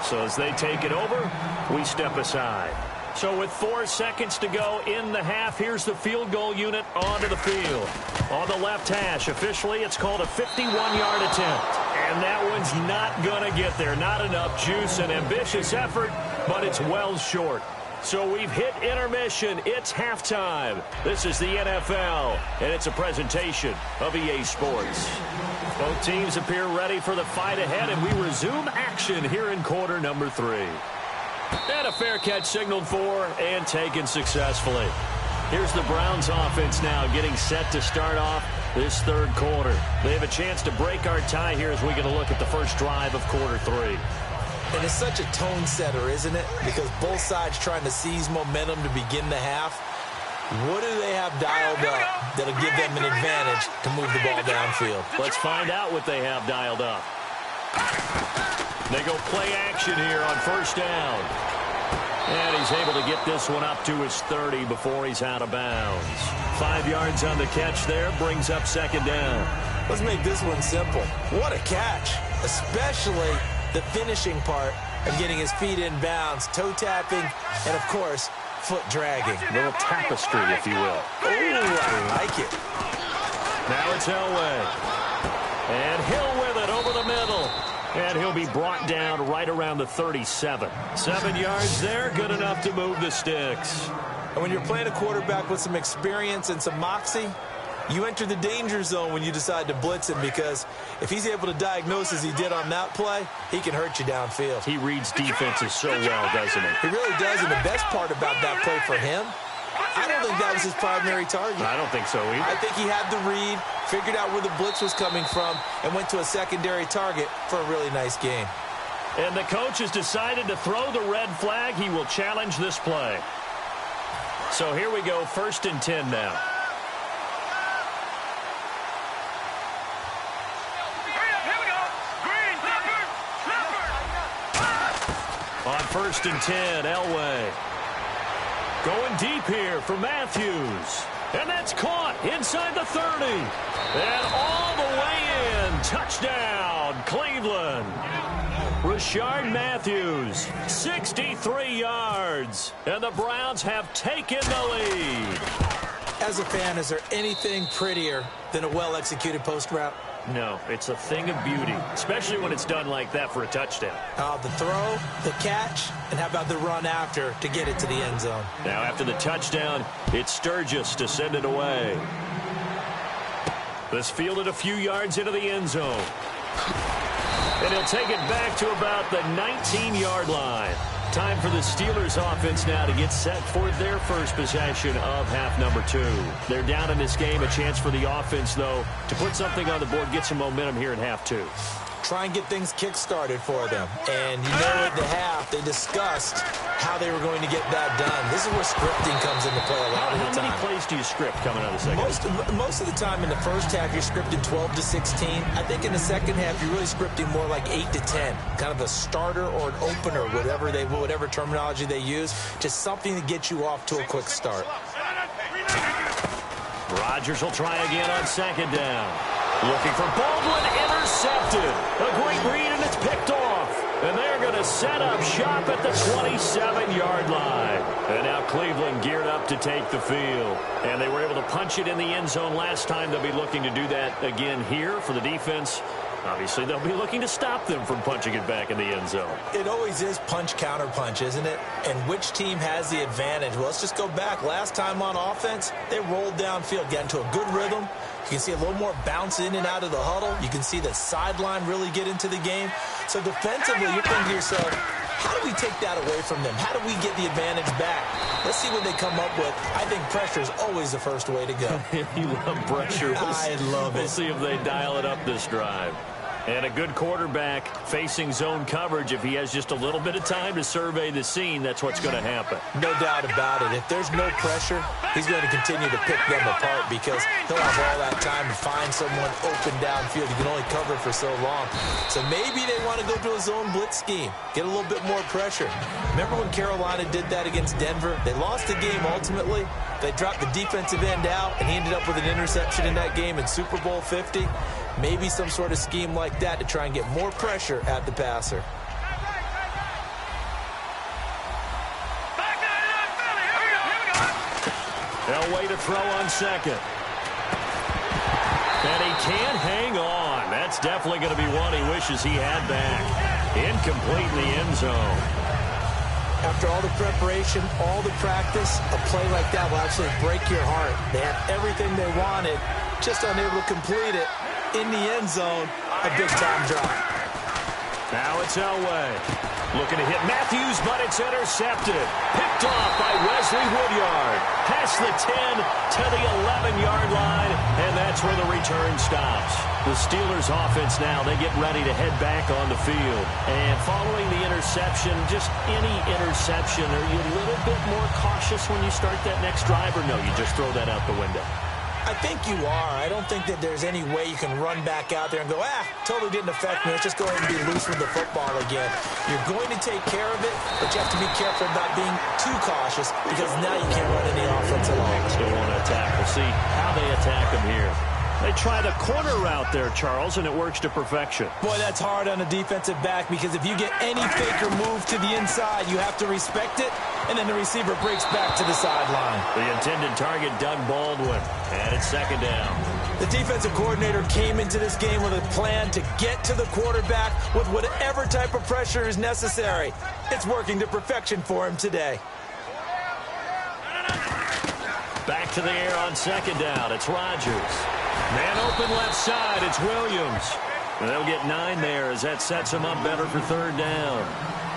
So as they take it over, we step aside. So with 4 seconds to go in the half, here's the field goal unit onto the field. On the left hash, officially, it's called a 51-yard attempt. And that one's not going to get there. Not enough juice, an ambitious effort, but it's well short. So we've hit intermission. It's halftime. This is the NFL, and it's a presentation of EA Sports. Both teams appear ready for the fight ahead, and we resume action here in quarter number 3. And a fair catch signaled for and taken successfully. Here's the Browns offense now getting set to start off this 3rd quarter. They have a chance to break our tie here as we get a look at the first drive of quarter 3. And it's such a tone setter, isn't it? Because both sides trying to seize momentum to begin the half. What do they have dialed up that'll give them an advantage to move the ball downfield? Let's find out what they have dialed up. They go play action here on first down. And he's able to get this one up to his 30 before he's out of bounds. 5 yards on the catch there, brings up second down. Let's make this one simple. What a catch, especially the finishing part of getting his feet in bounds, toe tapping, and, of course, foot dragging. A little tapestry, if you will. Oh, I like it. Now it's Elway. And Hill with it over the middle. And he'll be brought down right around the 37. 7 yards there, good enough to move the sticks. And when you're playing a quarterback with some experience and some moxie, you enter the danger zone when you decide to blitz him, because if he's able to diagnose as he did on that play, he can hurt you downfield. He reads defenses so well, doesn't he? He really does, and the best part about that play for him, I don't think that was his primary target. I don't think so either. I think he had the read, figured out where the blitz was coming from, and went to a secondary target for a really nice game. And the coach has decided to throw the red flag. He will challenge this play. So here we go, 1st and 10 now. On 1st and 10, Elway. Going deep here for Matthews. And that's caught inside the 30. And all the way in. Touchdown, Cleveland. Rashard Matthews, 63 yards. And the Browns have taken the lead. As a fan, is there anything prettier than a well-executed post route? No, it's a thing of beauty, especially when it's done like that for a touchdown. The throw, the catch, and how about the run after to get it to the end zone? Now after the touchdown, it's Sturgis to send it away. This fielded a few yards into the end zone. And he'll take it back to about the 19-yard line. Time for the Steelers offense now to get set for their first possession of half number 2. They're down in this game. A chance for the offense, though, to put something on the board, get some momentum here in half 2. Try and get things kick-started for them. And you know at the half, they discussed how they were going to get that done. This is where scripting comes into play a lot of the time. How many plays do you script coming out of the second? Most of the time in the first half, you're scripting 12 to 16. I think in the second half, you're really scripting more like 8 to 10. Kind of a starter or an opener, whatever terminology they use. Just something to get you off to a quick start. Rodgers will try again on second down. Looking for Baldwin, intercepted. A great read, and it's picked off. And they're going to set up shop at the 27-yard line. And now Cleveland geared up to take the field. And they were able to punch it in the end zone last time. They'll be looking to do that again here for the defense. Obviously, they'll be looking to stop them from punching it back in the end zone. It always is punch-counter-punch, isn't it? And which team has the advantage? Well, let's just go back. Last time on offense, they rolled downfield, got into a good rhythm. You can see a little more bounce in and out of the huddle. You can see the sideline really get into the game. So defensively, you're thinking to yourself, how do we take that away from them? How do we get the advantage back? Let's see what they come up with. I think pressure is always the first way to go. You love pressure. I love it. We'll see if they dial it up this drive. And a good quarterback facing zone coverage. If he has just a little bit of time to survey the scene, that's what's going to happen. No doubt about it. If there's no pressure, he's going to continue to pick them apart because he'll have all that time to find someone open downfield. You can only cover for so long. So maybe they want to go to a zone blitz scheme, get a little bit more pressure. Remember when Carolina did that against Denver? They lost the game ultimately. They dropped the defensive end out, and he ended up with an interception in that game in Super Bowl 50. Maybe some sort of scheme like that to try and get more pressure at the passer. Elway to throw on second. And he can't hang on. That's definitely going to be one he wishes he had back. Incomplete in the end zone. After all the preparation, all the practice, a play like that will actually break your heart. They had everything they wanted, just unable to complete it. In the end zone, a big-time drop. Now it's Elway. Looking to hit Matthews, but it's intercepted. Picked off by Wesley Woodyard. Past the 10 to the 11-yard line, and that's where the return stops. The Steelers offense now, they get ready to head back on the field. And following the interception, just any interception, are you a little bit more cautious when you start that next drive, or no, you just throw that out the window? I think you are. I don't think that there's any way you can run back out there and go, totally didn't affect me. Let's just go ahead and be loose with the football again. You're going to take care of it, but you have to be careful about being too cautious because now you can't run any offense at all. Still want to attack. We'll see how they attack him here. They try the corner route there, Charles, and it works to perfection. Boy, that's hard on a defensive back because if you get any fake or move to the inside, you have to respect it, and then the receiver breaks back to the sideline. The intended target, Doug Baldwin, and it's second down. The defensive coordinator came into this game with a plan to get to the quarterback with whatever type of pressure is necessary. It's working to perfection for him today. Back to the air on second down. It's Rodgers. Man open left side. It's Williams. And they'll get 9 there as that sets him up better for third down.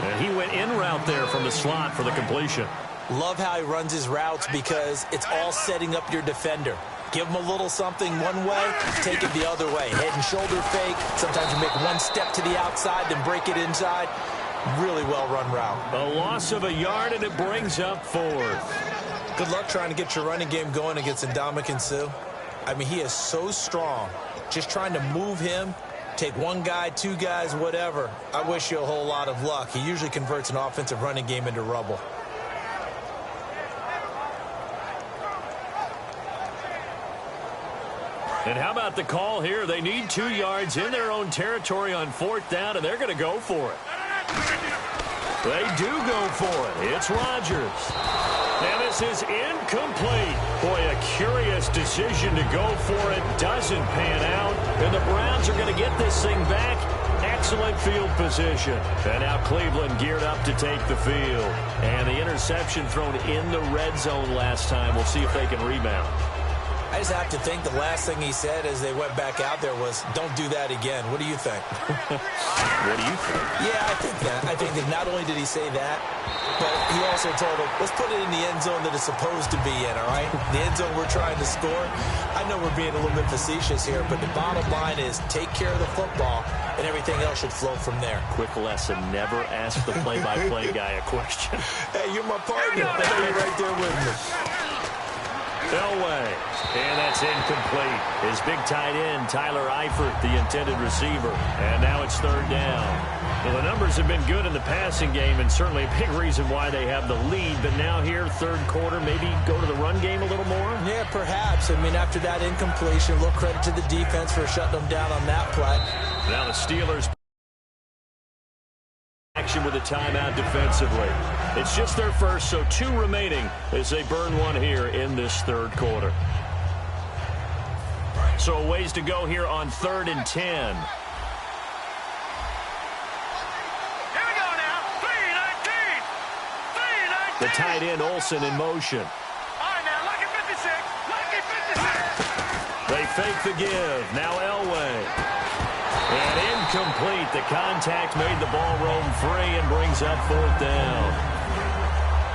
And he went in route there from the slot for the completion. Love how he runs his routes because it's all setting up your defender. Give him a little something one way, take it the other way. Head and shoulder fake. Sometimes you make one step to the outside, then break it inside. Really well-run route. A loss of a yard, and it brings up 4th. Good luck trying to get your running game going against Ndamukong Suh. I mean, he is so strong. Just trying to move him, take one guy, 2 guys, whatever. I wish you a whole lot of luck. He usually converts an offensive running game into rubble. And how about the call here? They need 2 yards in their own territory on 4th down, and they're going to go for it. They do go for it. It's Rodgers. And this is incomplete. Boy, a curious decision to go for it. Doesn't pan out. And the Browns are going to get this thing back. Excellent field position. And now Cleveland geared up to take the field. And the interception thrown in the red zone last time. We'll see if they can rebound. I just have to think the last thing he said as they went back out there was, don't do that again. What do you think? What do you think? Yeah, I think that. I think that not only did he say that, but he also told him, let's put it in the end zone that it's supposed to be in, all right? The end zone we're trying to score. I know we're being a little bit facetious here, but the bottom line is take care of the football, and everything else should flow from there. Quick lesson, never ask the play-by-play guy a question. Hey, you're my partner. I know you're right there with me. Elway, and that's incomplete. His big tight end, Tyler Eifert, the intended receiver. And now it's third down. Well, the numbers have been good in the passing game, and certainly a big reason why they have the lead. But now here, third quarter, maybe go to the run game a little more? Yeah, perhaps. I mean, after that incompletion, a little credit to the defense for shutting them down on that play. Now the Steelers action with a timeout defensively. It's just their first, so 2 remaining as they burn one here in this third quarter. So a ways to go here on 3rd and 10. Here we go now. 3-19. 3-19. The tight end Olsen in motion. All right, now, lucky 56. Lucky 56. They fake the give. Now Elway. And incomplete. The contact made the ball roam free and brings up 4th down.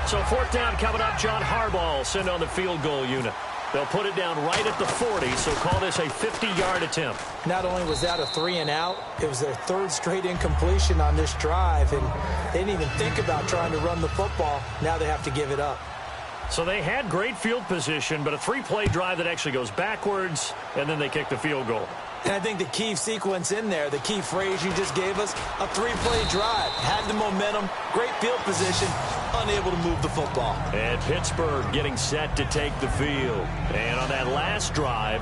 So 4th down coming up. John Harbaugh will send on the field goal unit. They'll put it down right at the 40, so call this a 50-yard attempt. Not only was that a 3 and out, it was their 3rd straight incompletion on this drive, and they didn't even think about trying to run the football. Now they have to give it up. So they had great field position, but a 3-play drive that actually goes backwards, and then they kick the field goal. And I think the key sequence in there, the key phrase you just gave us, a 3-play drive. Had the momentum, great field position, unable to move the football. And Pittsburgh getting set to take the field. And on that last drive,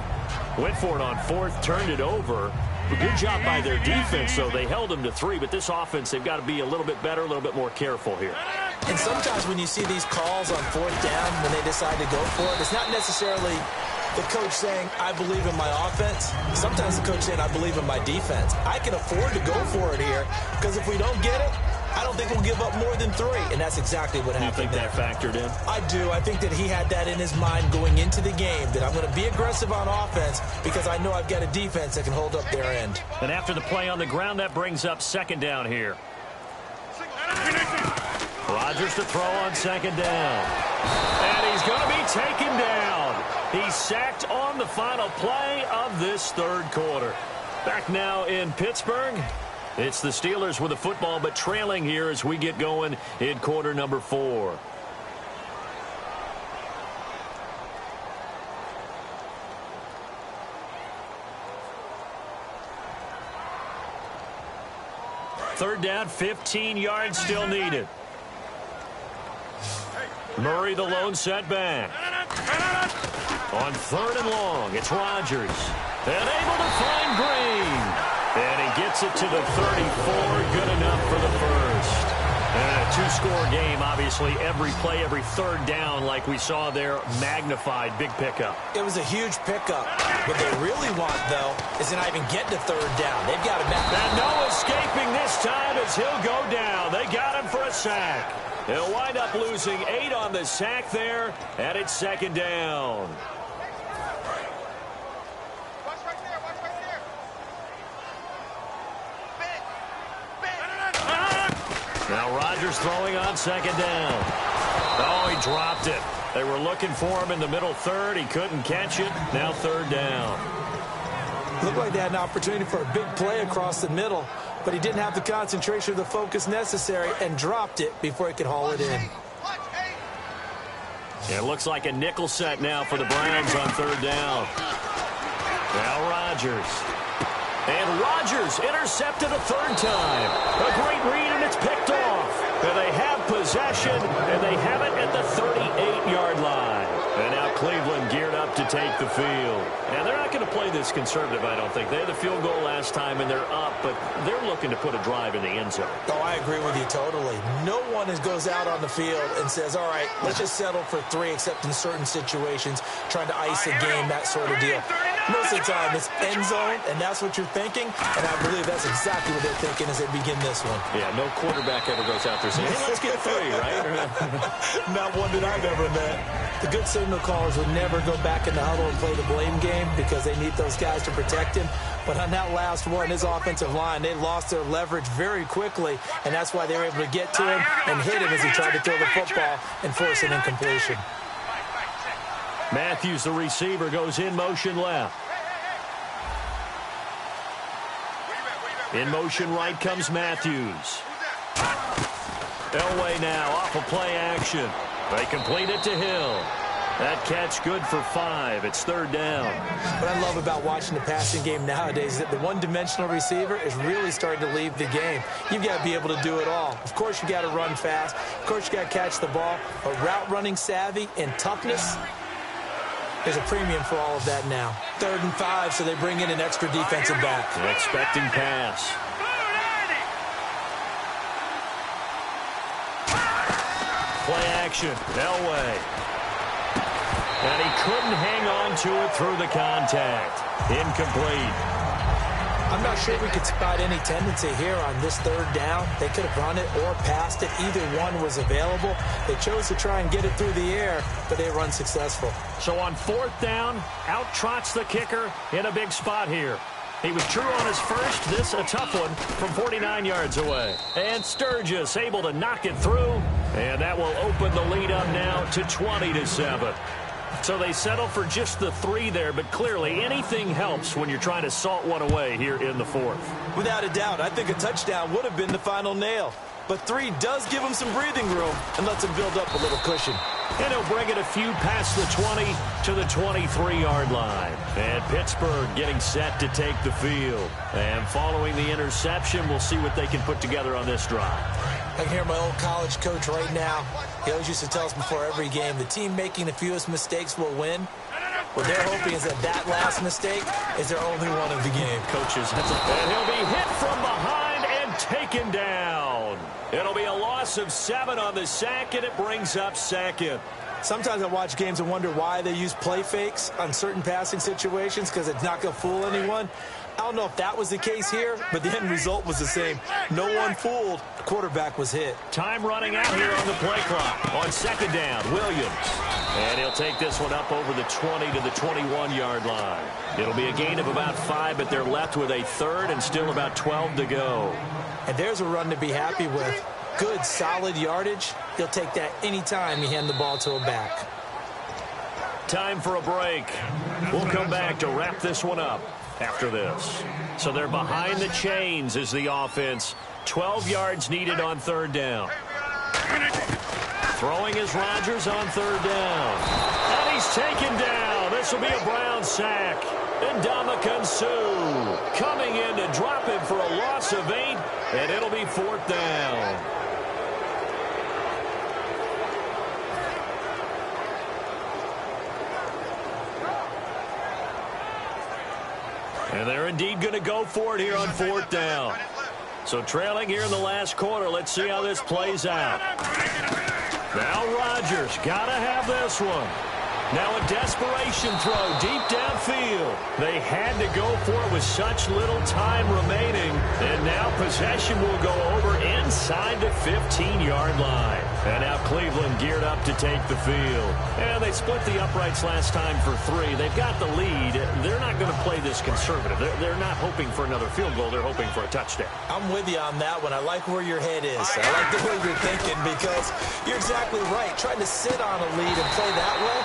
went for it on 4th, turned it over. A good job by their defense, though. They held them to 3, but this offense, they've got to be a little bit better, a little bit more careful here. And sometimes when you see these calls on 4th down, when they decide to go for it, it's not necessarily the coach saying, I believe in my offense. Sometimes the coach saying, I believe in my defense. I can afford to go for it here because if we don't get it, I don't think we'll give up more than 3. And that's exactly what happened. You think that factored in? I do. I think that he had that in his mind going into the game, that I'm going to be aggressive on offense because I know I've got a defense that can hold up their end. And after the play on the ground, that brings up 2nd down here. Rodgers to throw on 2nd down. And he's going to be taken down. He's sacked on the final play of this third quarter. Back now in Pittsburgh. It's the Steelers with the football, but trailing here as we get going in quarter number 4. third down, 15 yards still needed. Murray the lone setback. On third and long, it's Rodgers. And able to find Green. And he gets it to the 34. Good enough for the first. And a two-score game, obviously, every play, every third down, like we saw there, magnified, big pickup. It was a huge pickup. What they really want, though, is to not even get to third down. They've got to and no escaping this time as he'll go down. They got him for a sack. He'll wind up losing 8 on the sack there, and it's second down. Now Rodgers throwing on second down. Oh, he dropped it. They were looking for him in the middle third. He couldn't catch it. Now third down. Looked like they had an opportunity for a big play across the middle, but he didn't have the concentration or the focus necessary and dropped it before he could haul it in. It looks like a nickel set now for the Browns on third down. Now Rodgers. And Rodgers intercepted a third time. A great read, and it's picked off. And they have possession, and they have it at the 38-yard line. And now Cleveland geared up to take the field. Now, they're not going to play this conservative, I don't think. They had the field goal last time, and they're up, but they're looking to put a drive in the end zone. Oh, I agree with you totally. No one goes out on the field and says, all right, let's just settle for 3, except in certain situations, trying to ice a game, that sort of deal. Most of the time, it's end zone, and that's what you're thinking, and I believe that's exactly what they're thinking as they begin this one. Yeah, no quarterback ever goes out there saying, hey, let's get 3, right? Not one that I've ever met. The good signal callers would never go back in the huddle and play the blame game because they need those guys to protect him. But on that last one, his offensive line, they lost their leverage very quickly, and that's why they were able to get to him and hit him as he tried to throw the football and force an incompletion. Matthews, the receiver, goes in motion left. In motion right comes Matthews. Elway now off of play action. They complete it to Hill. That catch good for 5. It's third down. What I love about watching the passing game nowadays is that the one-dimensional receiver is really starting to leave the game. You've got to be able to do it all. Of course, you got to run fast. Of course, you got to catch the ball. But route running savvy and toughness, there's a premium for all of that now. 3rd and 5, so they bring in an extra defensive back. An expecting pass. Play action. Elway. And he couldn't hang on to it through the contact. Incomplete. I'm not sure we could spot any tendency here on this 3rd down. They could have run it or passed it. Either one was available. They chose to try and get it through the air, but they were unsuccessful. So on 4th down, out trots the kicker in a big spot here. He was true on his first. This a tough one from 49 yards away. And Sturgis able to knock it through. And that will open the lead up now to 20-7. So they settle for just the 3 there, but clearly anything helps when you're trying to salt one away here in the 4th. Without a doubt, I think a touchdown would have been the final nail. But 3 does give him some breathing room and lets him build up a little cushion. And he'll bring it a few past the 20 to the 23-yard line. And Pittsburgh getting set to take the field. And following the interception, we'll see what they can put together on this drive. I can hear my old college coach right now. He always used to tell us before every game, the team making the fewest mistakes will win. What they're hoping is that last mistake is their only one of the game. Coaches, and he'll be hit from behind and taken down. It'll be a loss of 7 on the sack, and it brings up 2nd. Sometimes I watch games and wonder why they use play fakes on certain passing situations because it's not going to fool anyone. I don't know if that was the case here, but the end result was the same. No one fooled. The quarterback was hit. Time running out here on the play clock. On 2nd down, Williams. And he'll take this one up over the 20 to the 21-yard line. It'll be a gain of about 5, but they're left with a 3rd and still about 12 to go. And there's a run to be happy with. Good, solid yardage. He'll take that anytime you hand the ball to a back. Time for a break. We'll come back to wrap this one up after this. So they're behind the chains as the offense. 12 yards needed on 3rd down. Throwing is Rodgers on 3rd down. And he's taken down. This will be a Brown sack. And Ndamukong Suh coming in to drop him for a loss of 8, and it'll be 4th down. And they're indeed going to go for it here on 4th down. So trailing here in the last quarter. Let's see how this plays out. Now Rodgers got to have this one. Now a desperation throw deep downfield. They had to go for it with such little time remaining. And now possession will go over inside the 15-yard line. And now Cleveland geared up to take the field. And they split the uprights last time for 3. They've got the lead. They're not going to play this conservative. They're not hoping for another field goal. They're hoping for a touchdown. I'm with you on that one. I like where your head is. I like the way you're thinking because you're exactly right. Trying to sit on a lead and play that way,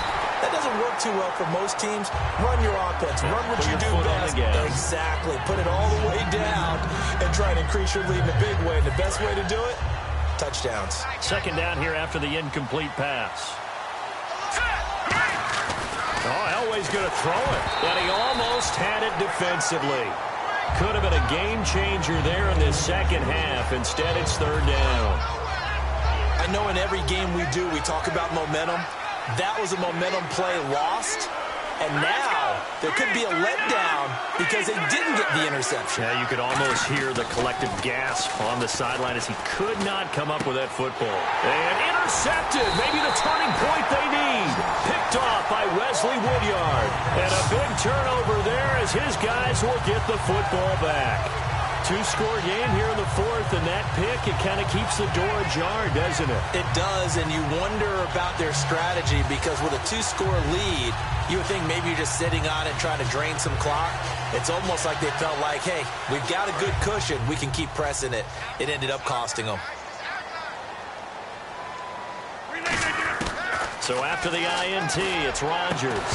that doesn't work too well for most teams. Run your offense. Run what you do best. Exactly. Put it all the way down and try and increase your lead in a big way. And the best way to do it, touchdowns. 2nd down here after the incomplete pass. Oh, Elway's going to throw it. And he almost had it defensively. Could have been a game changer there in this second half. Instead, it's 3rd down. I know in every game we do, we talk about momentum. That was a momentum play lost. And now there could be a letdown because they didn't get the interception. Yeah, you could almost hear the collective gasp on the sideline as he could not come up with that football. And intercepted. Maybe the turning point they need. Picked off by Wesley Woodyard. And a big turnover there as his guys will get the football back. 2-score game here in the 4th, and that pick, it kind of keeps the door ajar, doesn't it? It does, and you wonder about their strategy because with a 2-score lead, you would think maybe you're just sitting on it trying to drain some clock. It's almost like they felt like, hey, we've got a good cushion. We can keep pressing it. It ended up costing them. So after the INT, it's Rodgers.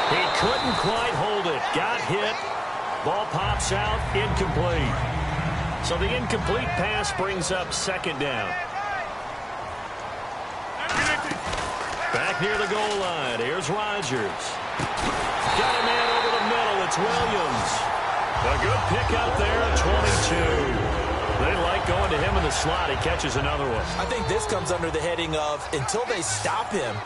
He couldn't quite hold it. Got hit. Ball pops out, incomplete. So the incomplete pass brings up 2nd down. Back near the goal line, here's Rodgers. Got a man over the middle, it's Williams. A good pick out there at 22. They like going to him in the slot. He catches another one. I think this comes under the heading of until they stop him,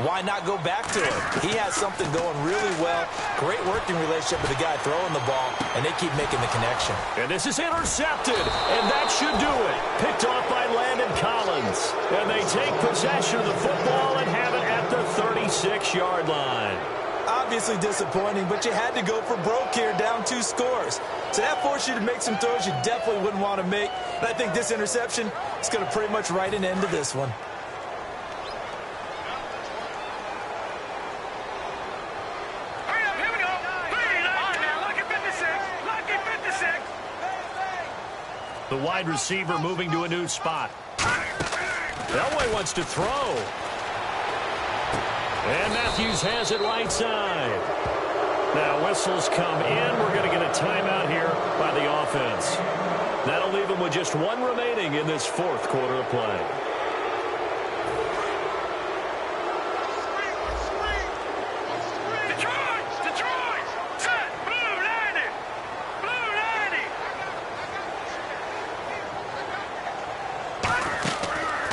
why not go back to him? He has something going really well. Great working relationship with the guy throwing the ball, and they keep making the connection. And this is intercepted, and that should do it. Picked off by Landon Collins. And they take possession of the football and have it at the 36-yard line. Obviously disappointing, but you had to go for broke here, down 2 scores. So that forced you to make some throws you definitely wouldn't want to make. And I think this interception is going to pretty much write an end to this one. The wide receiver moving to a new spot. Elway wants to throw. And Matthews has it right side. Now whistles come in. We're going to get a timeout here by the offense. That'll leave them with just 1 remaining in this 4th quarter of play.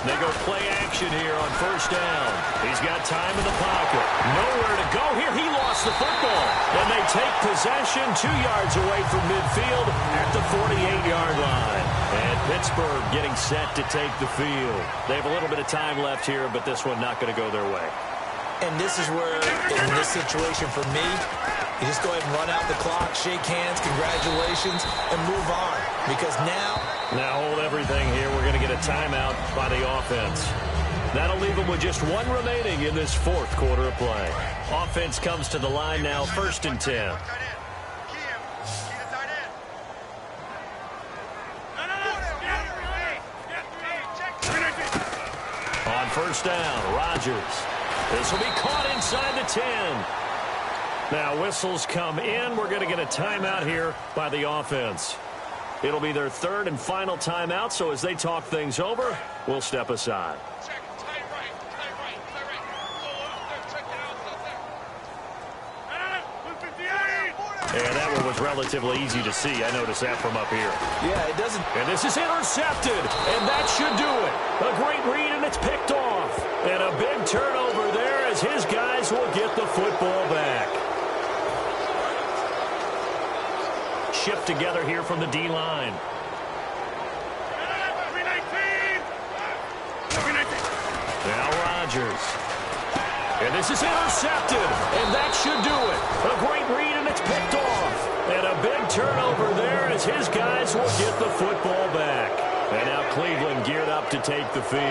They go play action here on 1st down. He's got time in the pocket. Nowhere to go here. He lost the football. And they take possession 2 yards away from midfield at the 48-yard line. And Pittsburgh getting set to take the field. They have a little bit of time left here, but this one not going to go their way. And this is where, in this situation for me, you just go ahead and run out the clock, shake hands, congratulations, and move on. Because now hold everything here. We're going to get a timeout by the offense. That'll leave them with just 1 remaining in this 4th quarter of play. Offense comes to the line now, 1st and 10. On 1st down, Rodgers. This will be caught inside the 10. Now whistles come in. We're going to get a timeout here by the offense. It'll be their 3rd and final timeout, so as they talk things over, we'll step aside. And that one was relatively easy to see. I noticed that from up here. Yeah, it doesn't. And this is intercepted, and that should do it. A great read, and it's picked off. And a big turnover there as his guys will get the football back. Shift together here from the D-line. Now Rodgers. And this is intercepted, and that should do it. A great read, and it's picked off. And a big turnover there as his guys will get the football back. And now Cleveland geared up to take the field.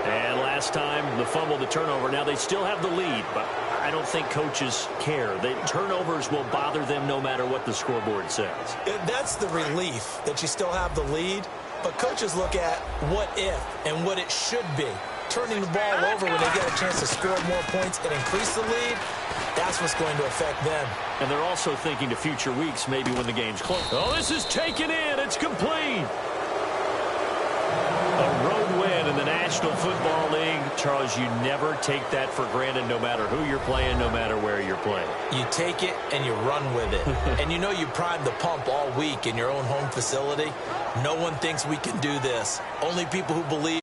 And last time, the fumble, the turnover. Now they still have the lead, but I don't think coaches care. The turnovers will bother them no matter what the scoreboard says. That's the relief that you still have the lead, but coaches look at what if and what it should be. Turning the ball over when they get a chance to score more points and increase the lead, that's what's going to affect them. And they're also thinking to future weeks, maybe when the game's close. Oh, this is taken in. It's complete. A road win in the National Football League. Charles, you never take that for granted no matter who you're playing, no matter where you're playing. You take it and you run with it. And you know you primed the pump all week in your own home facility. No one thinks we can do this. Only people who believe.